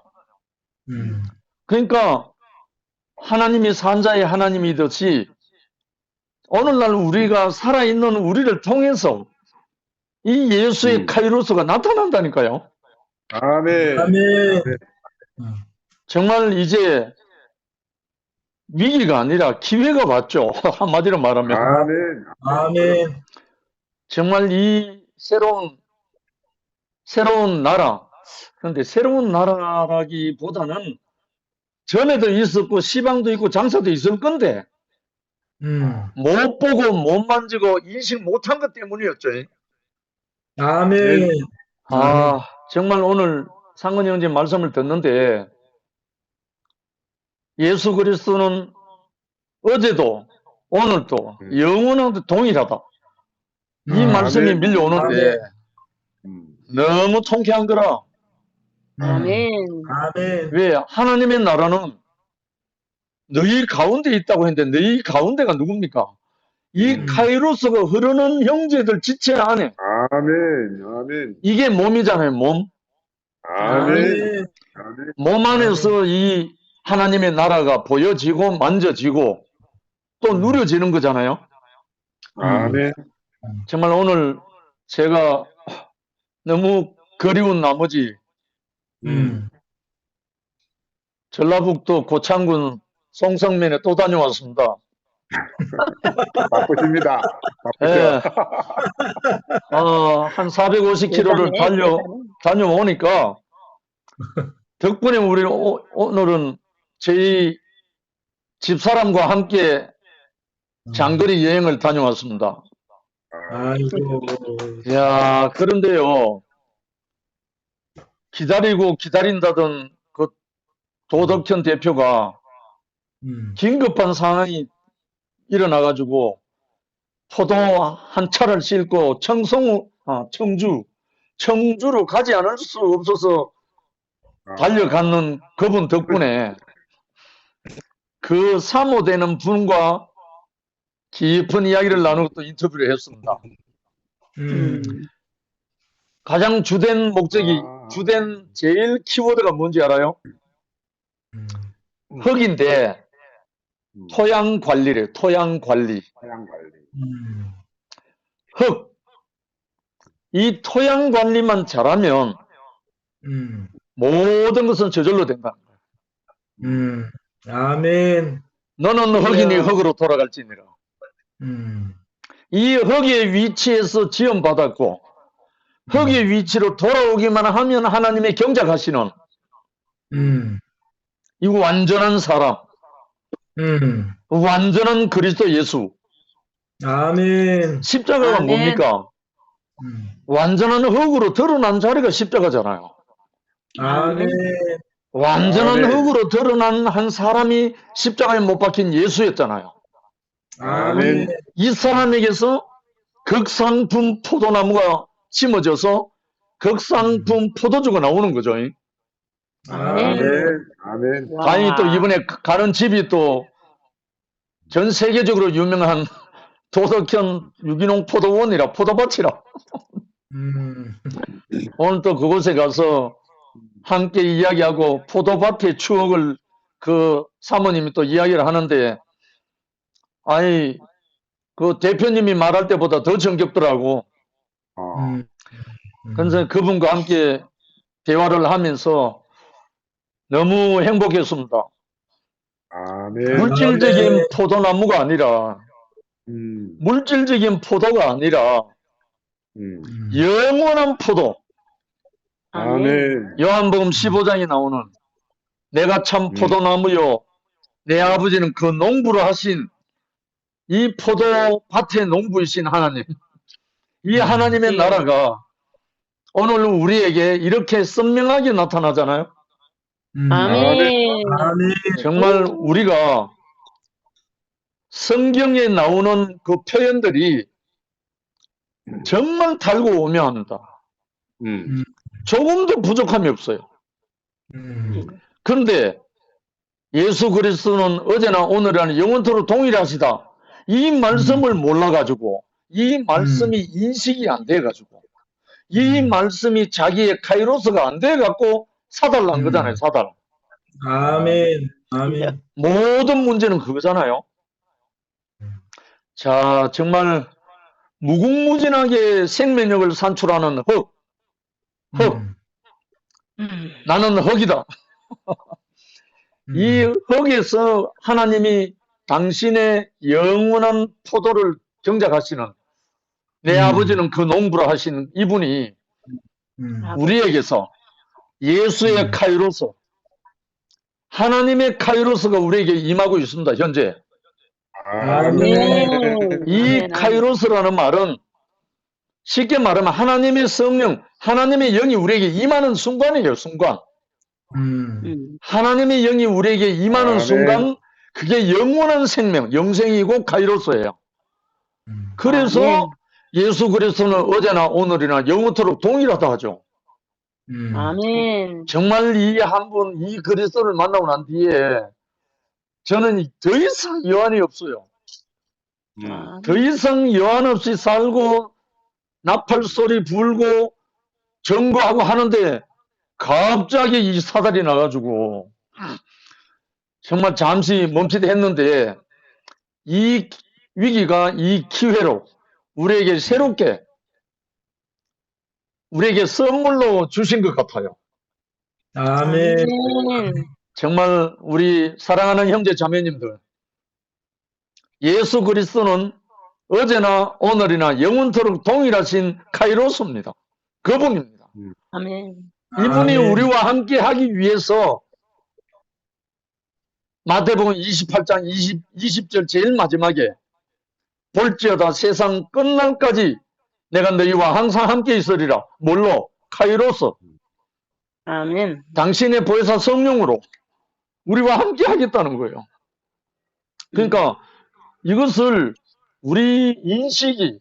그러니까 하나님이 산자의 하나님이듯이 오늘날 우리가 살아있는 우리를 통해서 이 예수의 카이로스가 나타난다니까요. 아멘. 아멘. 정말 이제 위기가 아니라 기회가 왔죠. 한마디로 말하면. 아멘. 아멘. 정말 이 새로운 나라. 그런데 새로운 나라라기보다는 전에도 있었고 시방도 있고 장사도 있을 건데 못 보고 못 만지고 인식 못한 것 때문이었죠. 아멘. 아, 정말 오늘 상근 형제 말씀을 듣는데 예수 그리스도는 어제도 오늘도 영원하도 동일하다. 이 말씀이 아멘. 밀려오는데 너무 통쾌한 거라. 아멘. 아멘. 왜? 하나님의 나라는 너희 가운데 있다고 했는데 너희 가운데가 누굽니까? 이 카이로스가 흐르는 형제들 지체 안에 아멘. 아멘. 이게 몸이잖아요, 몸. 아멘. 아멘. 몸 안에서 이 하나님의 나라가 보여지고 만져지고 또 누려지는 거잖아요. 아멘. 정말 오늘 제가 너무 그리운 나머지 전라북도 고창군 송성면에 또 다녀왔습니다. 바쁘십니다. 예. 한 450km를 다녀오니까 덕분에 우리 오늘은 집사람과 함께 장거리 여행을 다녀왔습니다. 아이고. 야, 그런데요, 기다리고 기다린다던 그 도덕현 대표가 긴급한 상황이 일어나가지고 포도 한 차를 싣고 청주로 가지 않을 수 없어서 달려가는 그분 덕분에 그 사모되는 분과 깊은 이야기를 나누고 또 인터뷰를 했습니다. 가장 주된 목적이, 주된 제일 키워드가 뭔지 알아요? 흙인데, 토양 관리래, 토양 관리. 흙. 이 토양 관리만 잘하면 모든 것은 저절로 된다. 아멘. 너는 흙이니 흙으로 돌아갈지니라. 이 흙의 위치에서 지원받았고, 흙의 위치로 돌아오기만 하면 하나님의 경작하시는 이 완전한 사람, 완전한 그리스도 예수. 아멘. 십자가가 아멘. 뭡니까? 완전한 흙으로 드러난 자리가 십자가잖아요. 아멘. 완전한 흙으로 드러난 한 사람이 십자가에 못 박힌 예수였잖아요. 아멘. 이 사람에게서 극상품 포도나무가 심어져서 극상품 포도주가 나오는 거죠. 아멘. 아멘. 다행히 또 이번에 가는 집이 또 전 세계적으로 유명한 도덕현 유기농 포도원이라 포도밭이라. 오늘 또 그곳에 가서 함께 이야기하고 포도밭의 추억을 그 사모님이 또 이야기를 하는데, 아니, 그 대표님이 말할 때보다 더 정겹더라고. 그래서 그분과 함께 대화를 하면서 너무 행복했습니다. 아멘. 물질적인 포도나무가 아니라, 물질적인 포도가 아니라, 영원한 포도. 아멘. 요한복음 15장에 나오는 내가 참 포도나무요, 내 아버지는 그 농부를 하신 이 포도밭의 농부이신 하나님. 이 하나님의 나라가 오늘 우리에게 이렇게 선명하게 나타나잖아요. 아멘. 정말 우리가 성경에 나오는 그 표현들이 정말 달고 오묘합니다. 조금도 부족함이 없어요. 그런데 예수 그리스도는 어제나 오늘이나 영원토록 동일하시다. 이 말씀을 몰라가지고, 이 말씀이 인식이 안 돼가지고, 이 말씀이 자기의 카이로스가 안 돼갖고 사달난 거잖아요, 사달. 아멘. 아멘. 모든 문제는 그거잖아요. 자, 정말 무궁무진하게 생명력을 산출하는 흙. 나는 흙이다. 이 흙에서 하나님이 당신의 영원한 포도를 경작하시는 내 아버지는 그 농부라 하시는 이분이 우리에게서 예수의 카이로스, 하나님의 카이로스가 우리에게 임하고 있습니다, 현재. 이 카이로스라는 말은 쉽게 말하면 하나님의 성령, 하나님의 영이 우리에게 임하는 순간이에요, 순간. 하나님의 영이 우리에게 임하는 순간, 그게 영원한 생명, 영생이고 카이로스예요. 그래서 예수 그리스도는 어제나 오늘이나 영원토록 동일하다 하죠. 아멘. 정말 이 한 분, 이 그리스도를 만나고 난 뒤에 저는 더 이상 여한이 없어요. 더 이상 여한 없이 살고 나팔 소리 불고 전거하고 하는데 갑자기 이 사달이 나가지고 정말 잠시 멈칫 했는데 이 위기가 이 기회로 우리에게 새롭게 우리에게 선물로 주신 것 같아요. 아멘. 정말 우리 사랑하는 형제 자매님들, 예수 그리스도는 어제나 오늘이나 영원토록 동일하신 카이로스입니다. 그분입니다. 아멘. 이분이 아멘. 우리와 함께 하기 위해서 마태복음 28장 20절 제일 마지막에 볼지어다 세상 끝날까지 내가 너희와 항상 함께 있으리라. 뭘로? 카이로스. 아멘. 당신의 보혜사 성령으로 우리와 함께 하겠다는 거예요. 그러니까 이것을 우리 인식이,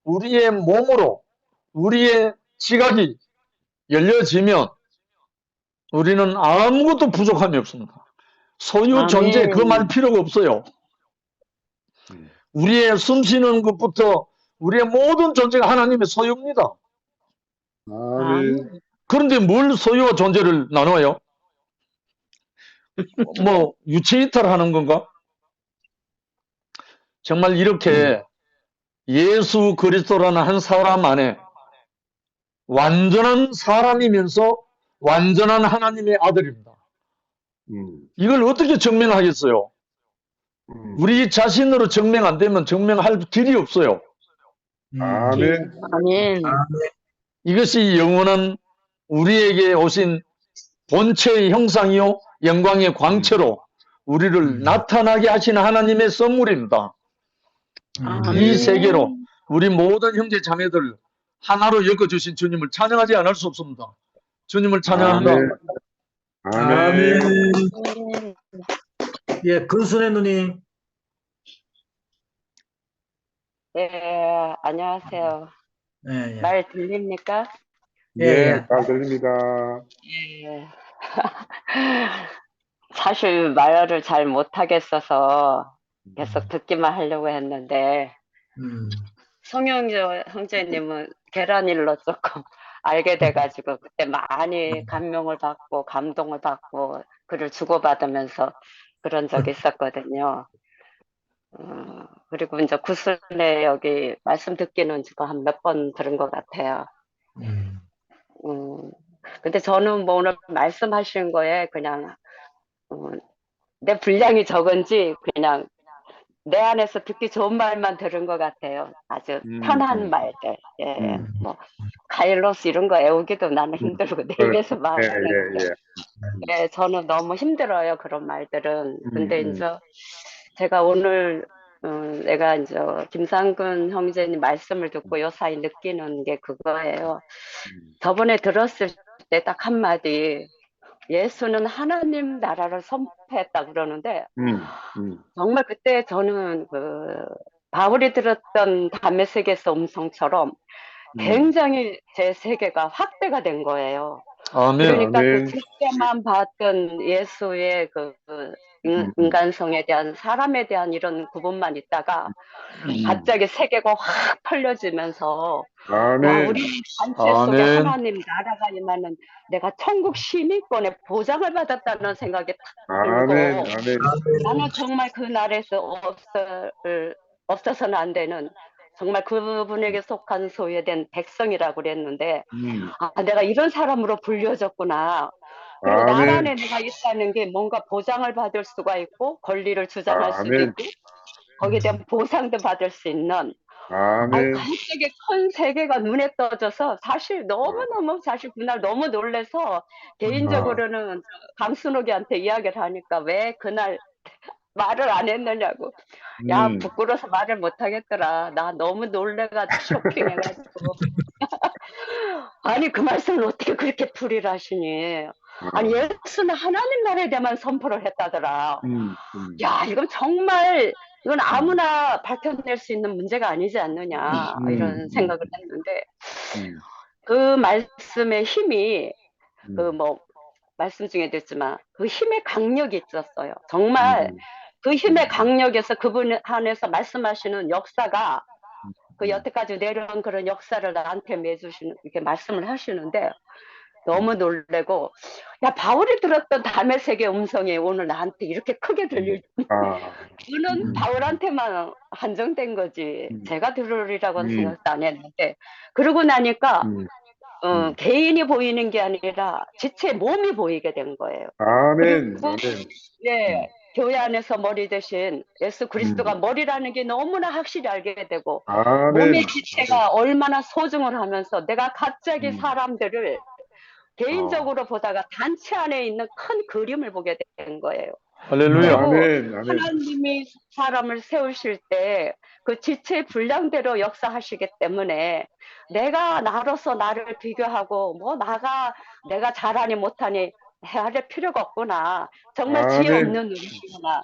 우리의 몸으로, 우리의 지각이 열려지면 우리는 아무것도 부족함이 없습니다. 소유 존재 그 말 필요가 없어요. 우리의 숨 쉬는 것부터 우리의 모든 존재가 하나님의 소유입니다. 아멘. 그런데 뭘 소유와 존재를 나눠요? 뭐 유체이탈하는 건가? 정말 이렇게 예수 그리스도라는 한 사람 안에 완전한 사람이면서 완전한 하나님의 아들입니다. 이걸 어떻게 증명하겠어요? 우리 자신으로 증명 안 되면 증명할 길이 없어요. 아멘. 아멘. 이것이 영원한 우리에게 오신 본체의 형상이요 영광의 광채로 우리를 나타나게 하시는 하나님의 선물입니다. 이 세계로 우리 모든 형제 자매들 하나로 엮어주신 주님을 찬양하지 않을 수 없습니다. 주님을 찬양합니다. 아멘. 예, 근순애 누님. 네, 안녕하세요. 예, 예. 말 들립니까? 예, 잘 들립니다. 예. 사실 말을 잘 못하겠어서 계속 듣기만 하려고 했는데, 송영조 형제님은 계란일로 조금 알게 돼가지고, 그때 많이 감명을 받고, 감동을 받고, 글을 주고받으면서 그런 적이 있었거든요. 그리고 이제 구순에 여기 말씀 듣기는 지금 한 몇 번 들은 것 같아요. 근데 저는 뭐 오늘 말씀하신 거에 그냥, 내 분량이 적은지 그냥 내 안에서 듣기 좋은 말만 들은 것 같아요. 아주 편한 말들. 예, 뭐, 카일로스 이런 거 애우기도 나는 힘들고, 내 입에서 말하는. 예, 저는 너무 힘들어요, 그런 말들은. 근데 이제 제가 오늘, 내가 이제 김상근 형제님 말씀을 듣고 요 사이 느끼는 게 그거예요. 저번에 들었을 때 딱 한마디, 예수는 하나님 나라를 선포했다 그러는데, 정말 그때 저는 바울이 들었던 담의 세계에서 음성처럼 굉장히 제 세계가 확대가 된 거예요. 아멘. 그러니까 그 그때만 봤던 예수의 인간성에 대한, 사람에 대한 이런 구분만 있다가 갑자기 세계가 확 펼쳐지면서, 와, 우리 단체 속에 하나님 나라가 임하는, 내가 천국 시민권의 보장을 받았다는 생각이 탁 들고, 나는 정말 그 나라에서 없어서는 안 되는, 정말 그분에게 속한 소외된 백성이라고 그랬는데, 아, 내가 이런 사람으로 불려졌구나. 그리고 나라 안에 내가 있다는 게 뭔가 보장을 받을 수가 있고, 권리를 주장할 수도 있고, 거기에 대한 보상도 받을 수 있는, 갑자기 큰 세계가 눈에 떠져서 사실 너무너무 사실 그날 너무 놀래서 개인적으로는 강순옥이한테 이야기를 하니까 왜 그날 말을 안 했느냐고. 야, 부끄러워서 말을 못 하겠더라. 나 너무 놀래가지고 쇼킹해가지고. 아니, 그 말씀을 어떻게 그렇게 풀이를 하시니. 아니, 예수는 하나님 나라에 대한 선포를 했다더라. 야, 이건 정말, 이건 아무나 밝혀낼 수 있는 문제가 아니지 않느냐, 이런 생각을 했는데, 그 말씀의 힘이, 말씀 중에도 있지만, 그 힘의 강력이 있었어요. 정말, 그 힘의 강력에서 그분 안에서 말씀하시는 역사가, 그 여태까지 내려온 그런 역사를 나한테 매주시는, 이렇게 말씀을 하시는데, 너무 놀래고, 야, 바울이 들었던 담의 세계 음성이 오늘 나한테 이렇게 크게 들릴 줄. 그는 바울한테만 한정된 거지. 제가 들으리라고는 생각도 안 했는데. 그러고 나니까, 개인이 보이는 게 아니라 지체 몸이 보이게 된 거예요. 아멘. 예, 교회 안에서 머리 대신 예수 그리스도가 머리라는 게 너무나 확실히 알게 되고, 몸의 지체가 얼마나 소중을 하면서 내가 갑자기 사람들을 개인적으로 보다가 단체 안에 있는 큰 그림을 보게 된 거예요. 할렐루야. 그리고 하나님이 사람을 세우실 때 그 지체의 분량대로 역사하시기 때문에 내가 나로서 나를 비교하고 뭐 내가 잘하니 못하니 해야 될 필요가 없구나. 정말 지혜 없는 노릇이구나.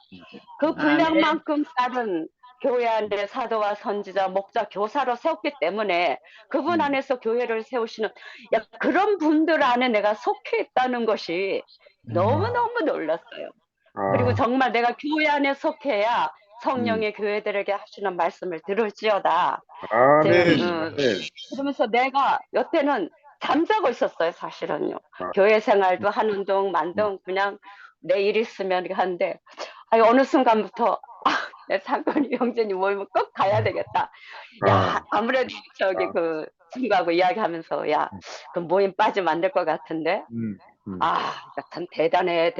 그 분량만큼 다른 교회 안에 사도와 선지자, 목자, 교사로 세웠기 때문에 그분 안에서 교회를 세우시는 그런 분들 안에 내가 속해 있다는 것이 너무너무 놀랐어요. 그리고 정말 내가 교회 안에 속해야 성령의 교회들에게 하시는 말씀을 들을지어다. 그러면서 내가 여태는 잠자고 있었어요, 사실은요. 교회 생활도 하는 동 만동 그냥 내 일 있으면 이렇게 하는데 어느 순간부터 내 사건이 형제님 모이면 꼭 가야 되겠다. 야, 아무래도 그 친구하고 이야기하면서 야, 그 모임 빠지면 안 될 것 같은데. 참 대단해.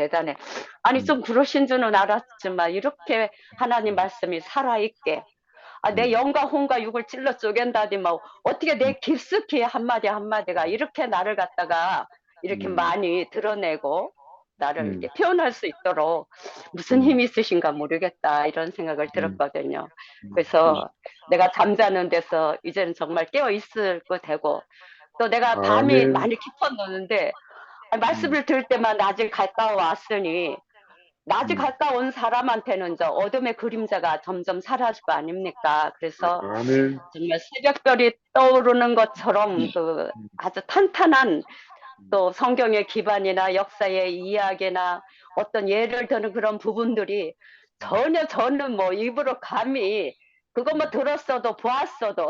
아니, 좀 그러신 줄은 알았지만, 이렇게 하나님 말씀이 살아있게, 내 영과 혼과 육을 찔러 쪼갠다니, 뭐, 어떻게 내 깊숙이 한마디가 이렇게 나를 갖다가 이렇게 많이 드러내고, 나를 이렇게 표현할 수 있도록 무슨 힘이 있으신가 모르겠다, 이런 생각을 들었거든요. 그래서 내가 잠자는 데서 이제는 정말 깨어 있을 거 되고, 또 내가 밤이 많이 깊었는데, 말씀을 들을 때만 낮이 가까워 왔으니 낮이 가까운 사람한테는 저 어둠의 그림자가 점점 사라질 거 아닙니까? 그래서 정말 새벽별이 떠오르는 것처럼 그 아주 탄탄한 또 성경의 기반이나 역사의 이야기나 어떤 예를 드는 그런 부분들이 전혀 저는 뭐 입으로 감히 그거 뭐 들었어도 보았어도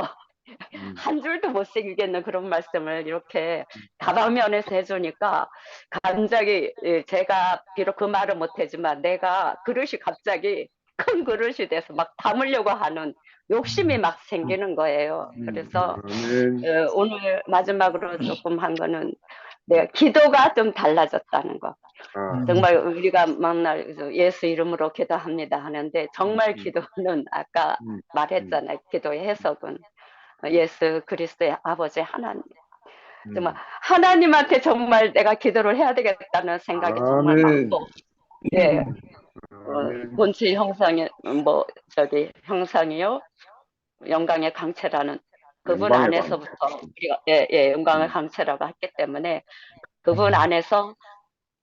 한 줄도 못 새기겠는 그런 말씀을 이렇게 다방면에서 해주니까 갑자기 제가 비록 그 말은 못하지만 내가 그릇이 갑자기 큰 그릇이 돼서 막 담으려고 하는 욕심이 막 생기는 거예요. 그래서 오늘 마지막으로 조금 한 거는 내가 기도가 좀 달라졌다는 거. 정말 우리가 만날 예수 이름으로 기도합니다 하는데 정말 기도는 아까 말했잖아요. 기도의 해석은 예수 그리스도의 아버지 하나님. 정말 하나님한테 정말 내가 기도를 해야 되겠다는 생각이 정말 많고, 본체 형상의 형상이요 영광의 강체라는 그분 안에서부터 우리가 영광의 강체라고 했기 때문에 그분 안에서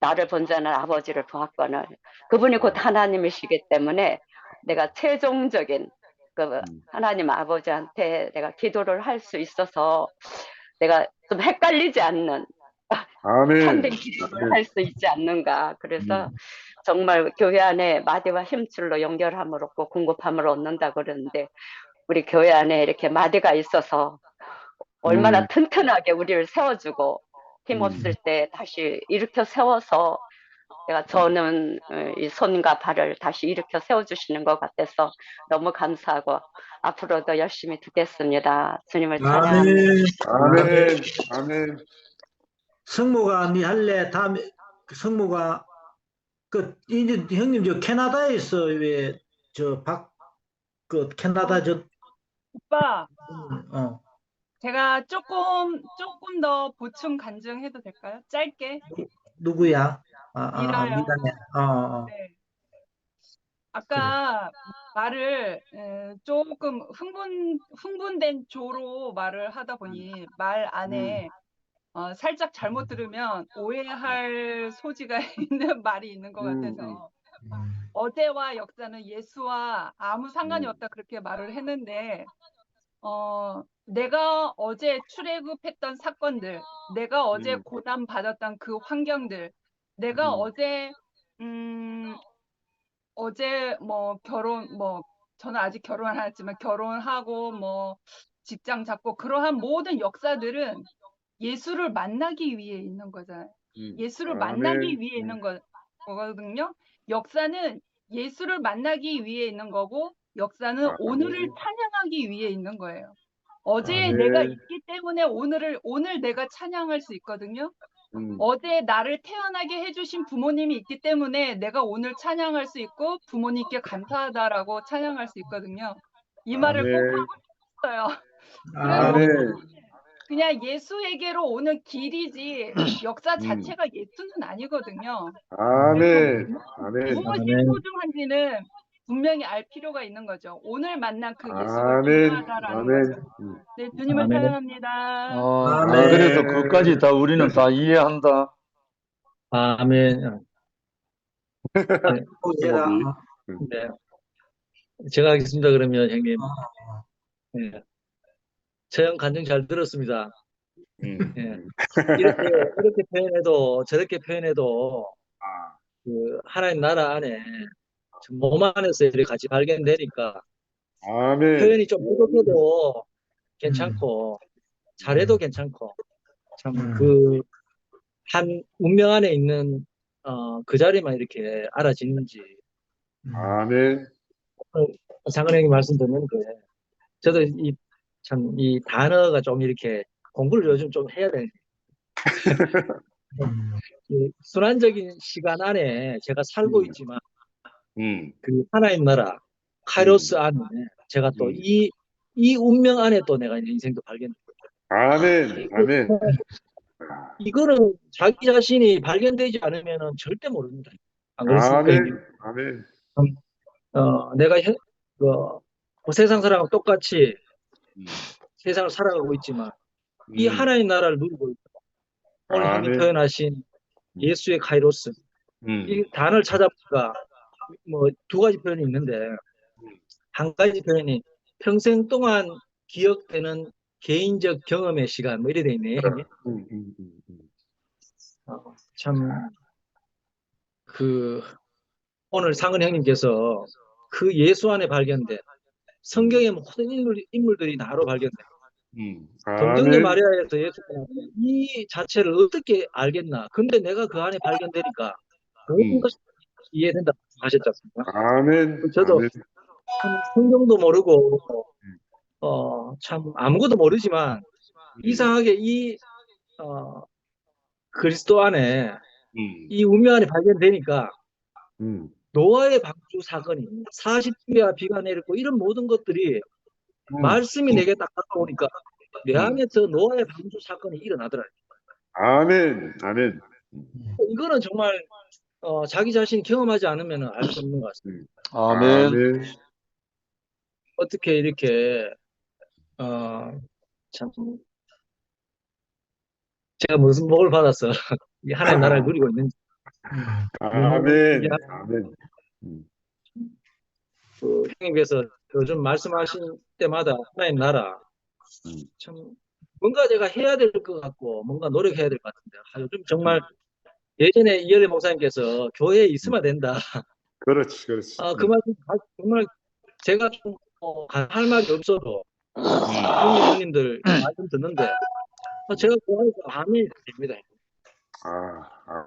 나를 본자는 아버지를 보았거늘 그분이 곧 하나님이시기 때문에 내가 최종적인 그 하나님 아버지한테 내가 기도를 할 수 있어서 내가 좀 헷갈리지 않는 참된 기도를 할 수 있지 않는가. 그래서 정말 교회 안에 마디와 힘줄로 연결함을 얻고 궁극함을 얻는다 그러는데 우리 교회 안에 이렇게 마디가 있어서 얼마나 튼튼하게 우리를 세워주고 힘없을 때 다시 일으켜 세워서 저는 이 손과 발을 다시 일으켜 세워주시는 것 같아서 너무 감사하고 앞으로도 열심히 듣겠습니다. 주님을 찬양합니다. 아멘. 성모가 니 할래? 다음에 성모가 이제 형님 저 캐나다에서 왜 캐나다 오빠. 제가 조금 더 보충 간증해도 될까요? 짧게. 누구야? 미라요. 미라네. 네. 아까 말을 조금 흥분된 조로 말을 하다 보니 말 안에 살짝 잘못 들으면 오해할 소지가 있는 말이 있는 것 같아서 어제와 역사는 예수와 아무 상관이 없다 그렇게 말을 했는데 내가 어제 출애굽했던 사건들, 내가 어제 고난 받았던 그 환경들, 내가 어제 뭐 저는 아직 결혼 안 했지만 결혼하고 뭐 직장 잡고 그러한 모든 역사들은 예수를 만나기 위해 있는 거잖아요. 예수를 만나기 위해 있는 거거든요. 역사는 예수를 만나기 위해 있는 거고 역사는 오늘을 찬양하기 위해 있는 거예요. 어제의 내가 있기 때문에 오늘 내가 찬양할 수 있거든요. 어제 나를 태어나게 해주신 부모님이 있기 때문에 내가 오늘 찬양할 수 있고 부모님께 감사하다라고 찬양할 수 있거든요. 이 말을 꼭 하고 싶어요. 그냥 예수에게로 오는 길이지 역사 자체가 예수는 아니거든요. 아멘. 아멘. 무엇이 아멘. 소중한지는 분명히 알 필요가 있는 거죠. 오늘 만난 그 예수가 아멘. 중요하다라는 아멘. 거죠. 네, 주님을 아멘. 사랑합니다. 안 아멘. 그래도 그까지 다 우리는 다 이해한다. 아멘. 네, 제가 네. 제가 하겠습니다. 그러면 형님. 네. 처형 간증 잘 들었습니다. 예. 이렇게 표현해도 저렇게 표현해도 그 하나님 나라 안에 몸 안에서 이렇게 같이 발견되니까 아멘. 표현이 좀 부족해도 괜찮고 잘해도 괜찮고 참 그 한 운명 안에 있는 그 자리만 이렇게 알아지는지 아멘. 장은 형님 말씀 듣는데 저도 참 이 단어가 좀 이렇게 공부를 요즘 좀 해야 되는데 이 순환적인 시간 안에 제가 살고 있지만 그 하나님 나라 카이로스 안에 제가 또 이 운명 안에 또 내가 인생도 발견했거든요. 아멘. 아멘. 이거는 자기 자신이 발견되지 않으면은 절대 모릅니다. 안 그렇습니까? 아멘. 아멘. 내가 그 세상 사람하고 똑같이 세상을 살아가고 있지만 이 하나님 나라를 누리고 있고 오늘 형님 아멘. 표현하신 예수의 카이로스 이 단어를 찾아보니까 뭐 두 가지 표현이 있는데 한 가지 표현이 평생 동안 기억되는 개인적 경험의 시간 뭐 이래 돼 있네요. 참 그 오늘 상은 형님께서 그 예수 안에 발견된 성경의 모든 인물들이 나로 발견된 동정녀 마리아에서 예수가 이 자체를 어떻게 알겠나? 근데 내가 그 안에 발견되니까 모든 것이 이해된다 하셨지 않습니까? 아멘. 저도 아멘. 성경도 모르고 참 아무것도 모르지만 이상하게 이 그리스도 안에 이 운명 안에 발견되니까 노아의 방주 사건이 40주야 비가 내렸고 이런 모든 것들이 말씀이 내게 딱 다가오니까 내 안에서 노아의 방주 사건이 일어나더라고요. 아멘. 아멘. 이거는 정말 자기 자신이 경험하지 않으면 알 수 없는 것 같습니다. 아멘. 어떻게 이렇게 참 제가 무슨 복을 받아서 이 하나님 나라를 누리고 있는지 아멘. 아멘. 그 형님께서 요즘 말씀하신 때마다 하나님 나라 참 뭔가 제가 해야 될 것 같고 뭔가 노력해야 될 것 같은데 요즘 정말 예전에 이열의 목사님께서 교회에 있으면 된다. 그렇지, 그렇지. 그 말씀 정말 제가 좀 할 말이 없어도 형님들 말씀 듣는데 제가 그 안에서 아멘이 됩니다.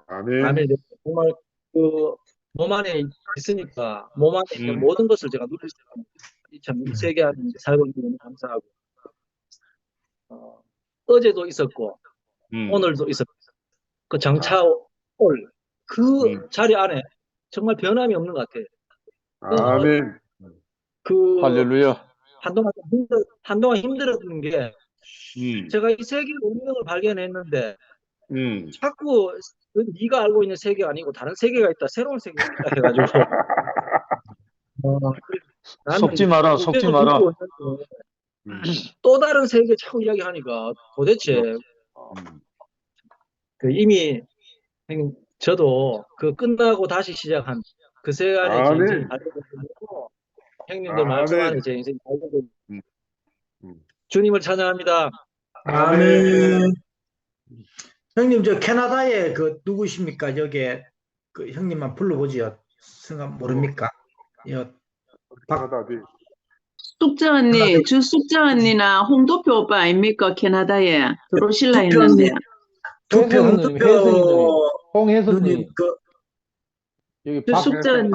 아멘. 아멘. 정말 그 몸 안에 있으니까 몸 안에 있는 모든 것을 제가 누릴 수 있는 참 이 세계 안에 살고 있는 너무 감사하고 어제도 있었고 오늘도 있었고 그 장차 올 그 자리 안에 정말 변함이 없는 것 같아요. 아멘. 할렐루야. 한동안 힘들었던 게 제가 이 세계 운명을 발견했는데 자꾸 네가 알고 있는 세계가 아니고 다른 세계가 있다, 새로운 세계가 있다 해가지고 속지 마라, 속지 마라. 또 다른 세계 자꾸 이야기하니까 도대체 그 이미 저도 그 끝나고 다시 시작한 그 세간의 제 인생이 발견되고 형님들 말씀 안에 제 인생이 발견되고 주님을 찬양합니다. 아멘. 형님 저 캐나다에 그 누구십니까? 여기에 그 형님만 불러보지요. 성함 모릅니까? 숙자 언니, 주 숙자 언니나 홍도표 오빠 아닙니까? 캐나다에 들어오실라 했는데. 홍혜선님. 여기 주 숙자 언니.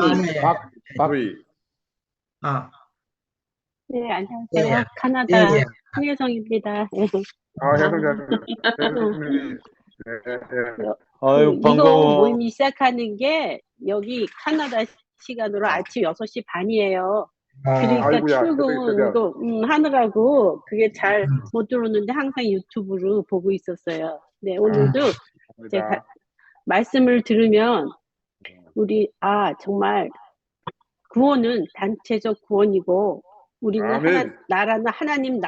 네, 안녕하세요. 카나다 홍혜성입니다. 아유, 반가워. 이거 모임이 시작하는 게 여기 카나다 시간으로 아침 6시 반이에요. 그러니까 아이고야, 출근도 하느라고 그게 잘 못 들었는데 항상 유튜브로 보고 있었어요. 네, 오늘도 제가 감사합니다. 말씀을 들으면 우리 정말 구원은 단체적 구원이고 우리는 아멘. 하나님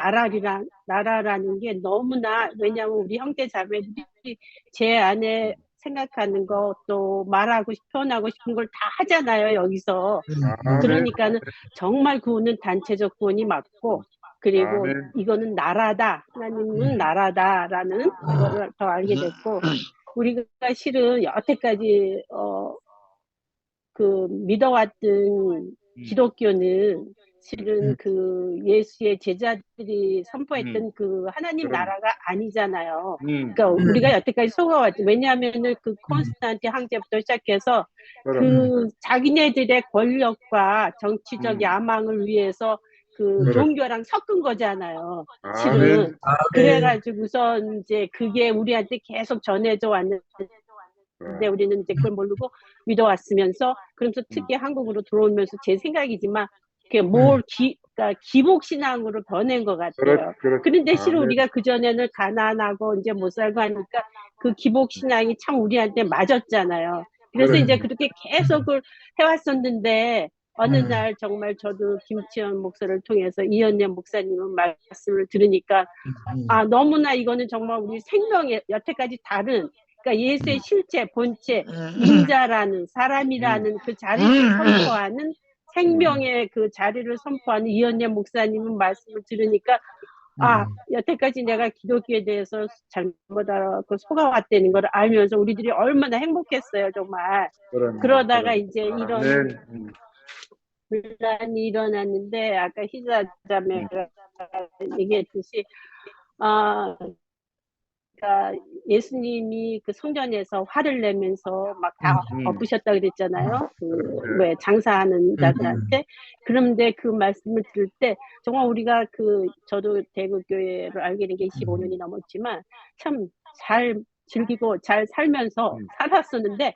나라라는 게 너무나, 왜냐하면 우리 형제 자매들이 제 안에 생각하는 거 또 말하고 표현하고 싶은 걸 다 하잖아요, 여기서. 아멘. 그러니까는 정말 구원은 단체적 구원이 맞고, 그리고 아멘. 이거는 나라다, 하나님은 나라다라는 거를 더 알게 됐고, 우리가 실은 여태까지 그 믿어왔던 기독교는 실은 그 예수의 제자들이 선포했던 그 하나님 그럼. 나라가 아니잖아요. 그러니까 우리가 여태까지 속아왔죠. 왜냐하면은 그 콘스탄틴 황제부터 시작해서 그 자기네들의 권력과 정치적 야망을 위해서 그 종교랑 섞은 거잖아요. 실은. 그래가지고서 이제 그게 우리한테 계속 전해져 왔는데 우리는 이제 그걸 모르고 믿어왔으면서, 그러면서 특히 한국으로 들어오면서 제 생각이지만 그게 그러니까 기복신앙으로 변한 것 같아요. 그런데 실은 우리가 그전에는 가난하고 이제 못 살고 하니까 그 기복신앙이 참 우리한테 맞았잖아요. 그래서 이제 그렇게 계속을 해왔었는데 어느 날 정말 저도 김치현 목사를 통해서 이현년 목사님의 말씀을 들으니까 너무나 이거는 정말 우리 생명의 여태까지 다른, 그러니까 예수의 실체, 본체, 인자라는 사람이라는 그 자리를 선포하는, 생명의 그 자리를 선포하는 이현년 목사님의 말씀을 들으니까 여태까지 내가 기독교에 대해서 잘못 알아서 속아왔다는 걸 알면서 우리들이 얼마나 행복했어요, 정말. 그러다가 이제 이런 분란이 일어났는데 아까 희자자매가 얘기했듯이 그러니까 예수님이 그 성전에서 화를 내면서 막 다 엎으셨다 그랬잖아요. 왜 장사하는 자들한테. 그런데 그 말씀을 들을 때 정말 우리가 저도 대구교회를 알게 된 게 25년이 넘었지만 참 잘 즐기고 잘 살면서 살았었는데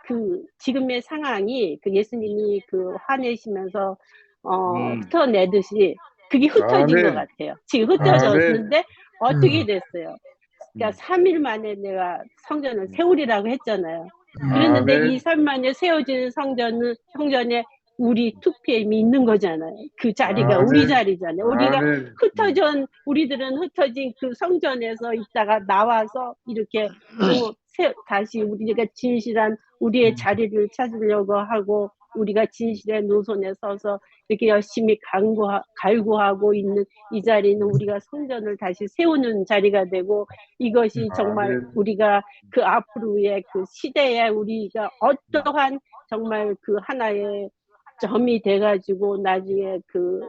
그 지금의 상황이 그 예수님이 그 화내시면서 흩어내듯이 그게 흩어진 것 같아요. 지금 흩어졌는데 어떻게 됐어요? 그러니까 3일 만에 내가 성전을 세우리라고 했잖아요. 그랬는데 이 3일 만에 세워지는 성전에 우리 2PM이 있는 거잖아요. 그 자리가 우리 자리잖아요. 우리들은 흩어진 그 성전에서 있다가 나와서 이렇게 또 다시 우리가 진실한 우리의 자리를 찾으려고 하고, 우리가 진실의 노선에 서서 이렇게 열심히 갈구하고 있는 이 자리는 우리가 성전을 다시 세우는 자리가 되고, 이것이 정말 우리가 그 앞으로의 그 시대에 우리가 어떠한 정말 그 하나의 점이 돼가지고 나중에 그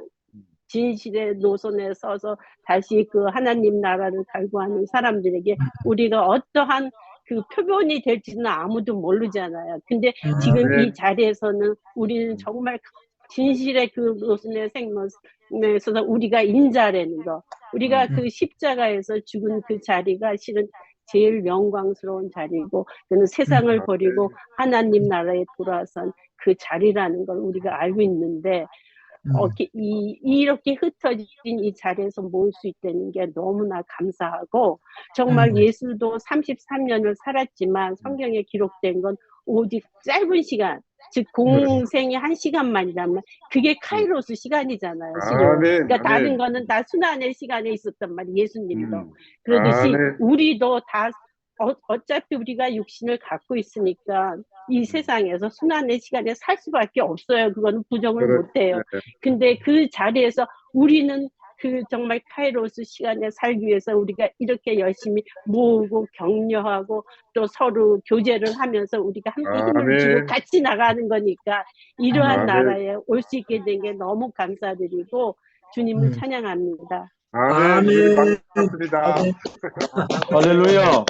진실의 노선에 서서 다시 그 하나님 나라를 갈구하는 사람들에게 우리가 어떠한 그 표본이 될지는 아무도 모르잖아요. 근데 지금 이 자리에서는 우리는 정말 진실의 그 노선의 생명에 있어서 우리가 인자라는 거, 우리가 그 십자가에서 죽은 그 자리가 실은 제일 영광스러운 자리고, 그는 세상을 버리고 하나님 나라에 돌아선 그 자리라는 걸 우리가 알고 있는데, 이렇게 흩어진 이 자리에서 모을 수 있다는 게 너무나 감사하고, 정말 예수도 33년을 살았지만 성경에 기록된 건 오직 짧은 시간, 즉 공생이 1시간만이라면 그게 카이로스 시간이잖아요. 실은. 그러니까 다른 거는 다 순환의 시간에 있었단 말이에요. 예수님도. 그러듯이 우리도 다 어차피 우리가 육신을 갖고 있으니까 이 세상에서 순환의 시간에 살 수밖에 없어요. 그거는 부정을 못해요. 근데 그 자리에서 우리는 그 정말 카이로스 시간에 살기 위해서 우리가 이렇게 열심히 모으고 격려하고 또 서로 교제를 하면서 우리가 함께 힘을 주고 같이 나가는 거니까 이러한 나라에 올 수 있게 된 게 너무 감사드리고 주님을 찬양합니다. 아멘. 반갑습니다. 할렐루야.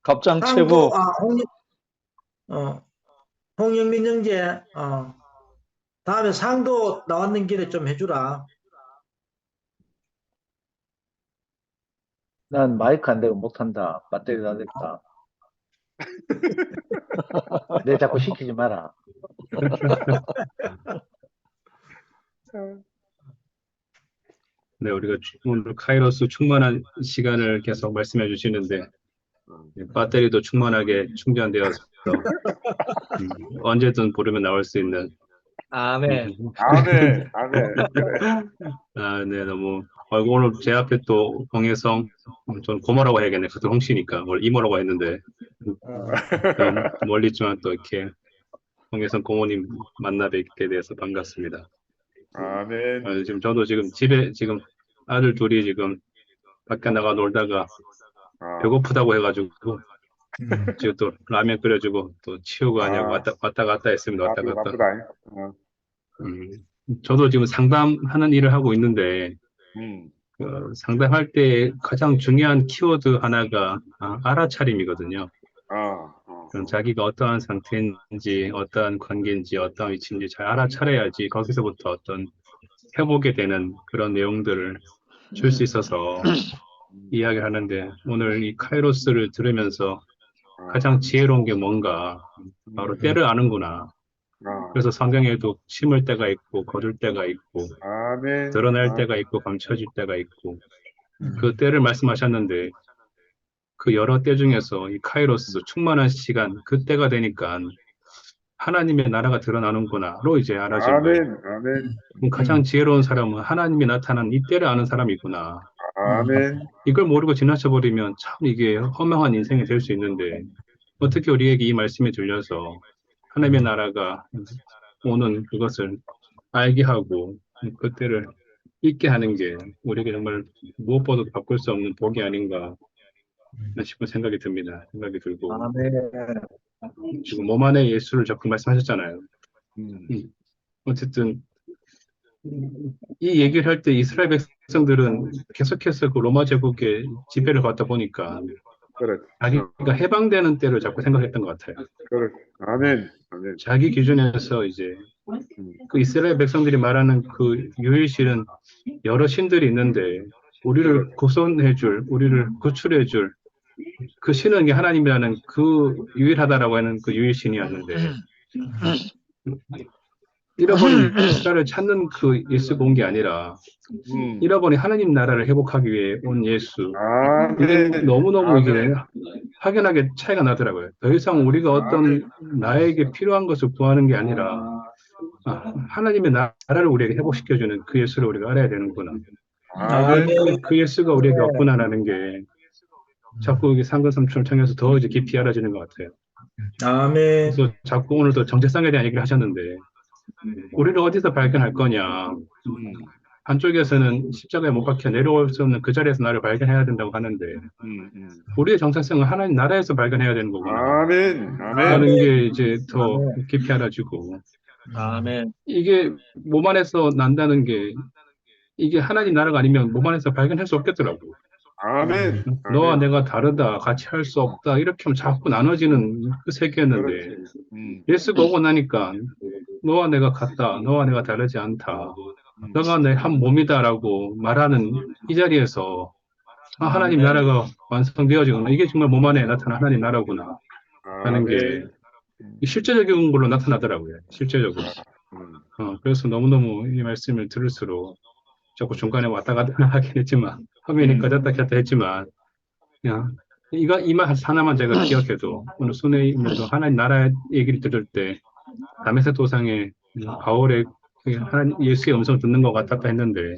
갑장 최고. 홍영민 형제, 다음에 상도 나왔는 길에 좀 해주라. 난 마이크 안 되고 못한다. 배터리 다 됐다. 내 자꾸 시키지 마라. 네, 우리가 오늘 카이로스 충만한 시간을 계속 말씀해 주시는데 배터리도 충만하게 충전되어서 언제든 부르면 나올 수 있는 아멘. 아멘, 아멘. 아, 네, 너무 오늘 제 앞에 또 홍혜성 좀 고모라고 해야겠네. 그것도 홍씨니까 원래 이모라고 했는데 좀 멀리 있지만 또 이렇게 홍혜성 고모님 만나 뵙게 돼서 반갑습니다. 아멘. 지금 저도 지금 집에 지금 아들 둘이 지금 밖에 나가 놀다가 배고프다고 해가지고 지금 또 라면 끓여주고 또 치우고 하냐고 왔다 갔다 했습니다. 왔다 갔다. 바쁘다. 저도 지금 상담하는 일을 하고 있는데 상담할 때 가장 중요한 키워드 하나가 알아차림이거든요. 자기가 어떠한 상태인지, 어떠한 관계인지, 어떠한 위치인지 잘 알아차려야지 거기서부터 어떤 회복이 되는 그런 내용들을 줄 수 있어서 이야기를 하는데 오늘 이 카이로스를 들으면서 가장 지혜로운 게 뭔가 바로 때를 아는구나. 그래서 성경에도 심을 때가 있고 거둘 때가 있고 드러날 때가 있고 감춰질 때가 있고 그 때를 말씀하셨는데 그 여러 때 중에서 이 카이로스 충만한 시간 그 때가 되니까 하나님의 나라가 드러나는구나로 이제 알아진 거예요. 그럼 가장 지혜로운 사람은 하나님이 나타난 이 때를 아는 사람이구나. 이걸 모르고 지나쳐버리면 참 이게 허망한 인생이 될 수 있는데 어떻게 우리에게 이 말씀이 들려서 하나님의 나라가 오는 그것을 알게 하고 그때를 잊게 하는 게 우리에게 정말 무엇보다도 바꿀 수 없는 복이 아닌가 싶은 생각이 듭니다. 생각이 들고 지금 몸 안에 예수를 자꾸 말씀하셨잖아요. 어쨌든 이 얘기를 할 때 이스라엘 백성들은 계속해서 그 로마 제국의 지배를 받다 보니까 자기가 해방되는 때를 자꾸 생각했던 것 같아요. 아멘. 자기 기준에서 이제 그 이스라엘 백성들이 말하는 그 유일신은 여러 신들이 있는데 우리를 구원해줄, 우리를 구출해줄 그 신은 하나님이라는 그 유일하다라고 하는 그 유일신이었는데 잃어버린 나라를 찾는 그 예수가 온 게 아니라 잃어버린 하나님 나라를 회복하기 위해 온 예수. 이게 너무너무 이게 확연하게 차이가 나더라고요. 더 이상 우리가 어떤 나에게 필요한 것을 구하는 게 아니라 하나님의 나라를 우리에게 회복시켜주는 그 예수를 우리가 알아야 되는구나. 그 예수가 우리에게 없구나라는 게 자꾸 이게 상근삼촌을 통해서 더 이제 깊이 알아지는 것 같아요. 그래서 자꾸 오늘도 정체성에 대한 얘기를 하셨는데 우리를 어디서 발견할 거냐. 한쪽에서는 십자가에 못 박혀 내려올 수 없는 그 자리에서 나를 발견해야 된다고 하는데 우리의 정체성은 하나님 나라에서 발견해야 되는 거구나. 하는 게 이제 더 깊이 알아지고 이게 몸 안에서 난다는 게 이게 하나님 나라가 아니면 몸 안에서 발견할 수 없겠더라고. 너와 내가 다르다, 같이 할 수 없다 이렇게 하면 자꾸 나눠지는 그 세계였는데 예수가 오고 나니까 너와 내가 같다, 너와 내가 다르지 않다, 너가 내 한 몸이다라고 말하는 이 자리에서 하나님 나라가 완성되어지구나. 이게 정말 몸 안에 나타난 하나님 나라구나 하는 게 실제적인 걸로 나타나더라고요. 실제적으로. 그래서 너무너무 이 말씀을 들을수록 자꾸 중간에 왔다 갔다 하긴 했지만 화면이 꺼졌다 켰다 했지만 그냥 이 말 하나만 제가 기억해도 오늘 순회임에도 하나님 나라 얘기를 들을 때 다메섹 도상의 바울의 하나님 예수의 음성 듣는 것 같았다 했는데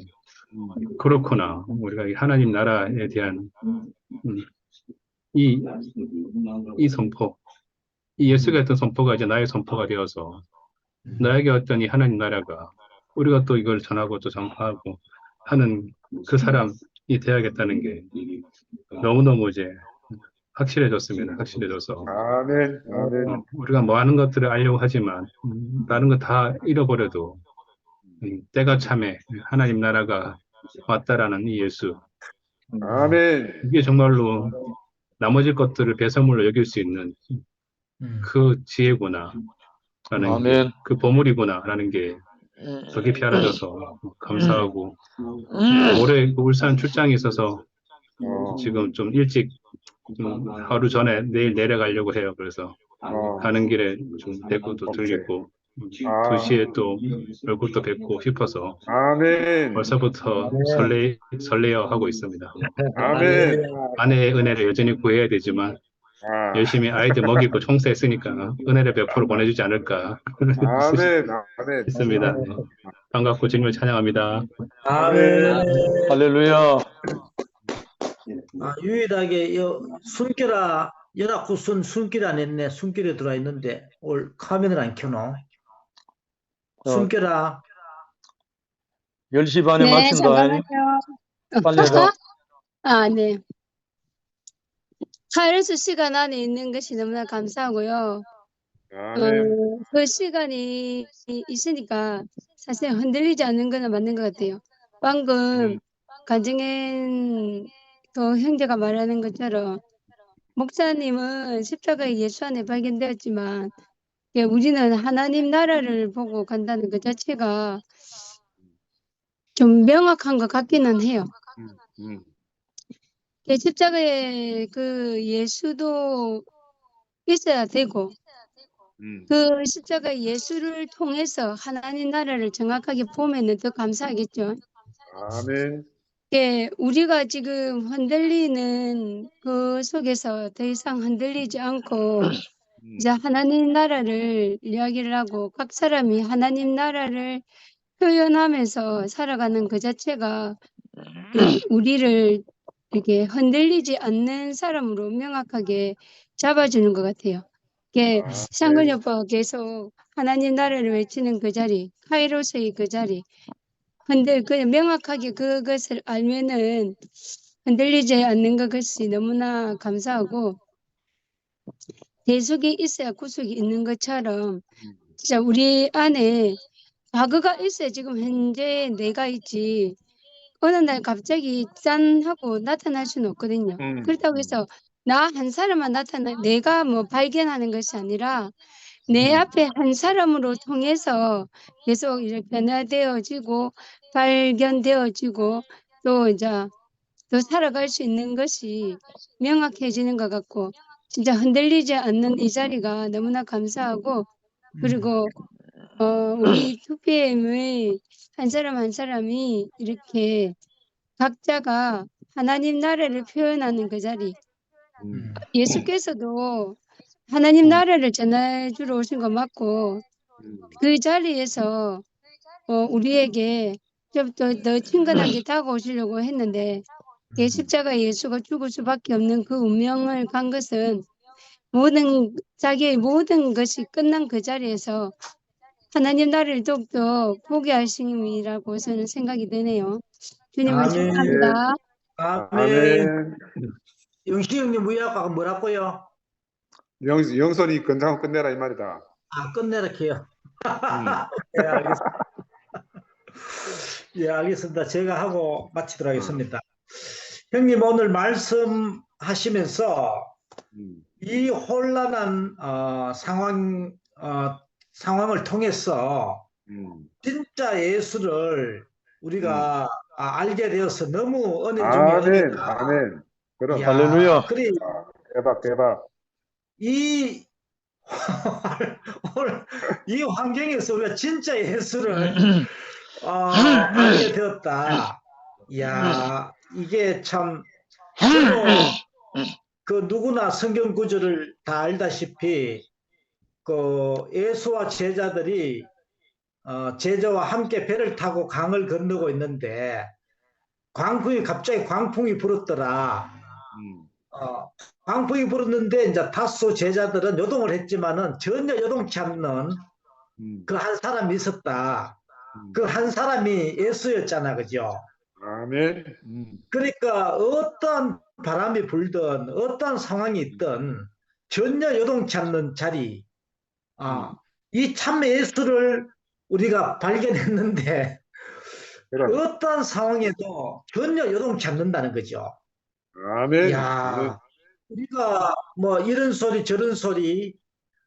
그렇구나. 우리가 이 하나님 나라에 대한 이 선포, 이 예수가 했던 선포가 이제 나의 선포가 되어서 나에게 어떤 이 하나님 나라가 우리가 또 이걸 전하고 또 전파하고 하는 그 사람이 되어야겠다는 게 너무너무 이제 확실해졌습니다. 확실해져서 우리가 뭐 하는 것들을 알려고 하지만 다른 거 다 잃어버려도 때가 참에 하나님 나라가 왔다라는 이 예수. 이게 정말로 나머지 것들을 배설물로 여길 수 있는 그 지혜구나 라는 그 보물이구나 라는 게 더 깊이 알아져서 감사하고 올해 그 울산 출장이 있어서 지금 좀 일찍 하루 전에 내일 내려가려고 해요. 그래서 가는 길에 좀 대구도 들리고 2시에 또 얼굴도 뵙고 싶어서 아멘. 벌써부터 설레어 하고 있습니다. 아멘. 아내의 은혜를 여전히 구해야 되지만 열심히 아이들 먹이고 청소했으니까 은혜를 100% 보내주지 않을까 아멘. 아멘. 있습니다. 네. 반갑고 주님을 찬양합니다. 아멘. 할렐루야. 유일하게 숨결아 연합구순 숨길 안 했네. 숨길에 들어와 있는데 올 화면을 안 켜노. 숨결아. 10시 반에 네, 마친다. 잠깐만요. 빨리 해라. 아, 네. 카이로스 시간 안에 있는 것이 너무나 감사하고요. 그 시간이 있으니까 사실 흔들리지 않는 거는 맞는 것 같아요. 방금 간증한 그 형제가 말하는 것처럼 목사님은 십자가에 예수 안에 발견되었지만 우리는 하나님 나라를 보고 간다는 그 자체가 좀 명확한 것 같기는 해요. 십자가에 그 예수도 있어야 되고 그 십자가 예수를 통해서 하나님 나라를 정확하게 보면은 더 감사하겠죠. 아멘. 우리가 지금 흔들리는 그 속에서 더 이상 흔들리지 않고 이제 하나님 나라를 이야기를 하고 각 사람이 하나님 나라를 표현하면서 살아가는 그 자체가 우리를 이렇게 흔들리지 않는 사람으로 명확하게 잡아주는 것 같아요. 상근이 오빠가 계속 하나님 나라를 외치는 그 자리, 카이로스의 그 자리, 그냥 명확하게 그것을 알면은 흔들리지 않는 것이 너무나 감사하고 대속이 있어야 구속이 있는 것처럼 진짜 우리 안에 과거가 있어야 지금 현재 내가 있지 어느 날 갑자기 짠 하고 나타날 수는 없거든요. 그렇다고 해서 나 한 사람만 내가 뭐 발견하는 것이 아니라 내 앞에 한 사람으로 통해서 계속 이렇게 변화되어지고 발견되어지고 또 이제 또 살아갈 수 있는 것이 명확해지는 것 같고 진짜 흔들리지 않는 이 자리가 너무나 감사하고 그리고 우리 2PM의 한 사람 한 사람이 이렇게 각자가 하나님 나라를 표현하는 그 자리 예수께서도 하나님 나라를 전해주러 오신 거 맞고 그 자리에서 우리에게 좀 더 친근하게 다가오시려고 했는데 십자가 예수가 죽을 수밖에 없는 그 운명을 간 것은 자기의 모든 것이 끝난 그 자리에서 하나님 나라를 더욱더 보게 하심이라고 저는 생각이 되네요. 주님을 축하합니다. 아멘. 영시 형님 무야가 뭐라고요? 영선이 건장하고 끝내라 이 말이다. 끝내라 해요. 예, 알겠습니다. 예, 알겠습니다. 제가 하고 마치도록 하겠습니다. 형님 오늘 말씀하시면서 이 혼란한 상황을 통해서 진짜 예수를 우리가 알게 되어서 너무 은혜 중에 은혜다. 아멘. 그럼 할렐루야. 그래 대박. 이 환경에서 우리가 진짜 예수를 알게 되었다. 이야, 이게 참 그 누구나 성경 구절을 다 알다시피 그 예수와 제자들이 제자와 함께 배를 타고 강을 건너고 있는데 갑자기 광풍이 불었더라. 광풍이 불었는데 이제 다수 제자들은 요동을 했지만은 전혀 요동치 않는 그 한 사람이 있었다. 그 한 사람이 예수였잖아, 그죠? 아멘. 그러니까 어떤 바람이 불든 어떤 상황이 있든 전혀 요동치 않는 자리. 이 참 예수를 우리가 발견했는데 어떤 상황에도 전혀 요동치 않는다는 거죠. 아멘. 야, 우리가 뭐 이런 소리 저런 소리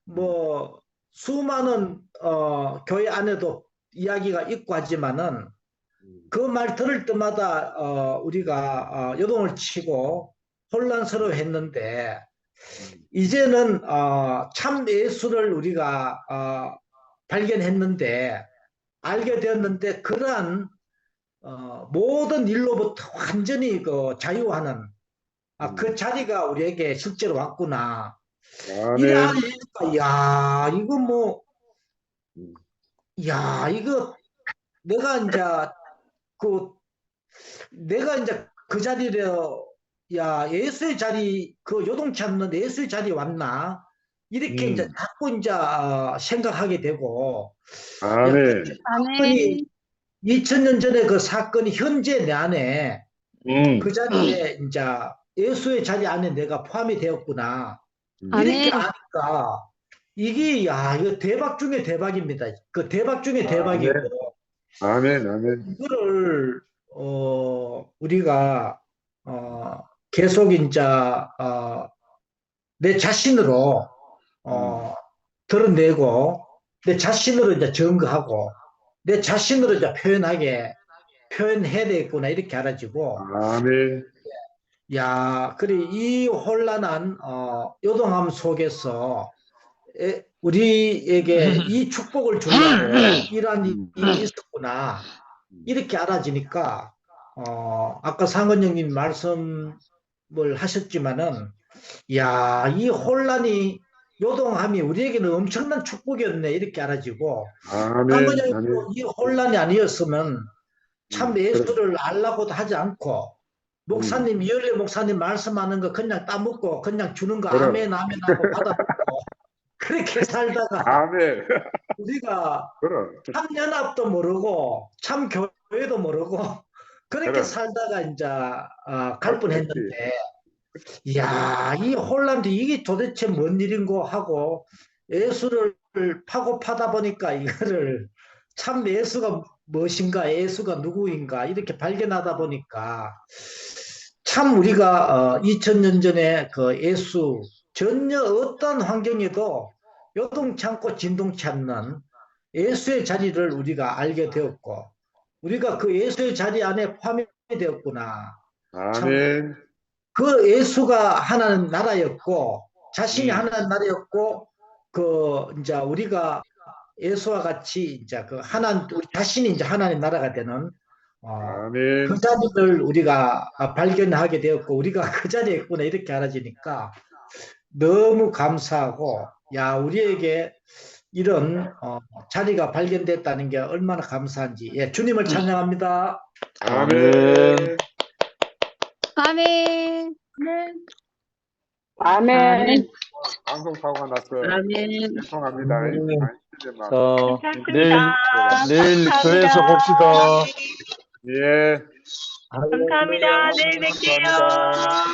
뭐 수많은 교회 안에도 이야기가 있고 하지만은 그 말 들을 때마다 우리가 요동을 치고 혼란스러워했는데 이제는 참 예수를 우리가 발견했는데 알게 되었는데 그러한 모든 일로부터 완전히 그 자유하는 그 자리가 우리에게 실제로 왔구나. 이래 알니까 야 이거 뭐 야 이거 내가 이제 그 자리를 야 예수의 자리 그 요동치 않는 예수의 자리 왔나 이렇게 이제 자꾸 이제 생각하게 되고 아멘. 사건이 2000년 전에 그 사건이 현재 내 안에 그 자리에 이제 예수의 자리 안에 내가 포함이 되었구나 이렇게 아니까 이게 야 이거 대박 중에 대박입니다. 그 대박 중에 대박이고 아멘. 아멘. 이거를 우리가 계속 이제 내 자신으로 드러내고 내 자신으로 이제 증거하고 내 자신으로 이제 표현해야 되겠구나 이렇게 알아지고 아멘. 야 그래 이 혼란한 요동함 속에서 우리에게 이 축복을 주려고 이러한 일이 있었구나 이렇게 알아지니까 아까 상은영님 말씀을 하셨지만은 야 이 혼란이 요동함이 우리에게는 엄청난 축복이었네 이렇게 알아지고 상은영님 이 혼란이 아니었으면 참 예수를 알라고도 하지 않고 목사님 이열래 목사님 말씀하는 거 그냥 따먹고 그냥 주는 거 아멘 아멘 하고 받아먹고 그렇게 살다가 아멘. 우리가 참 연합도 모르고 참 교회도 모르고 그렇게 살다가 이제 갈 뻔했는데 이야 이 혼란도 이게 도대체 뭔 일인고 하고 예수를 파고 파다 보니까 이거를 참 예수가 무엇인가 예수가 누구인가 이렇게 발견하다 보니까 참 우리가 2000년 전에 그 예수 전혀 어떤 환경에도 요동치 않고 진동치 않는 예수의 자리를 우리가 알게 되었고 우리가 그 예수의 자리 안에 포함이 되었구나. 아멘. 그 예수가 하나는 나라였고 자신이 하나는 나라였고 그 이제 우리가 예수와 같이 이제 그 우리 자신이 이제 하나님 나라가 되는 그 자리를 우리가 발견하게 되었고 우리가 그 자리에 있구나 이렇게 알아지니까 너무 감사하고 야 우리에게 이런 자리가 발견됐다는 게 얼마나 감사한지 예, 주님을 찬양합니다. 아멘. 아멘. 아멘. 방송 사고가 났어요. 아멘. 죄송합니다. 내일 교회에서 봅시다. 예. 감사합니다. 내일 뵐게요. 감사합니다.